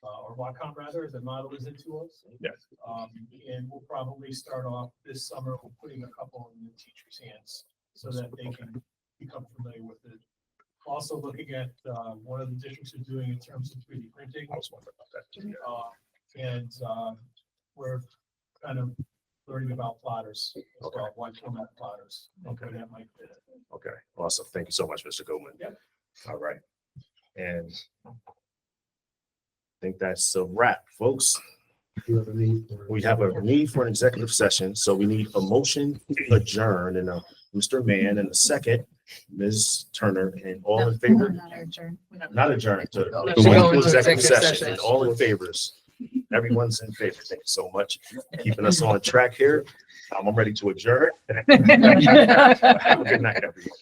Or Wacom rather, the model is Intuos. Yes. And we'll probably start off this summer with putting a couple in the teachers' hands so that they can become familiar with it. Also looking at one of the districts are doing in terms of 3D printing. I was wondering about that too. And we're kind of learning about plotters, as well, wide format plotters. Okay. That might fit. Okay, awesome. Thank you so much, Mr. Goodwin. Yep. All right. And I think that's a wrap, folks. We have a need for an executive session, so we need a motion to adjourn, and Mr. Mann in a second, Ms. Turner, and all in favor? Not adjourn, to go into executive session, and all in favors. Everyone's in favor. Thank you so much for keeping us on track here. I'm ready to adjourn. Have a good night, everyone.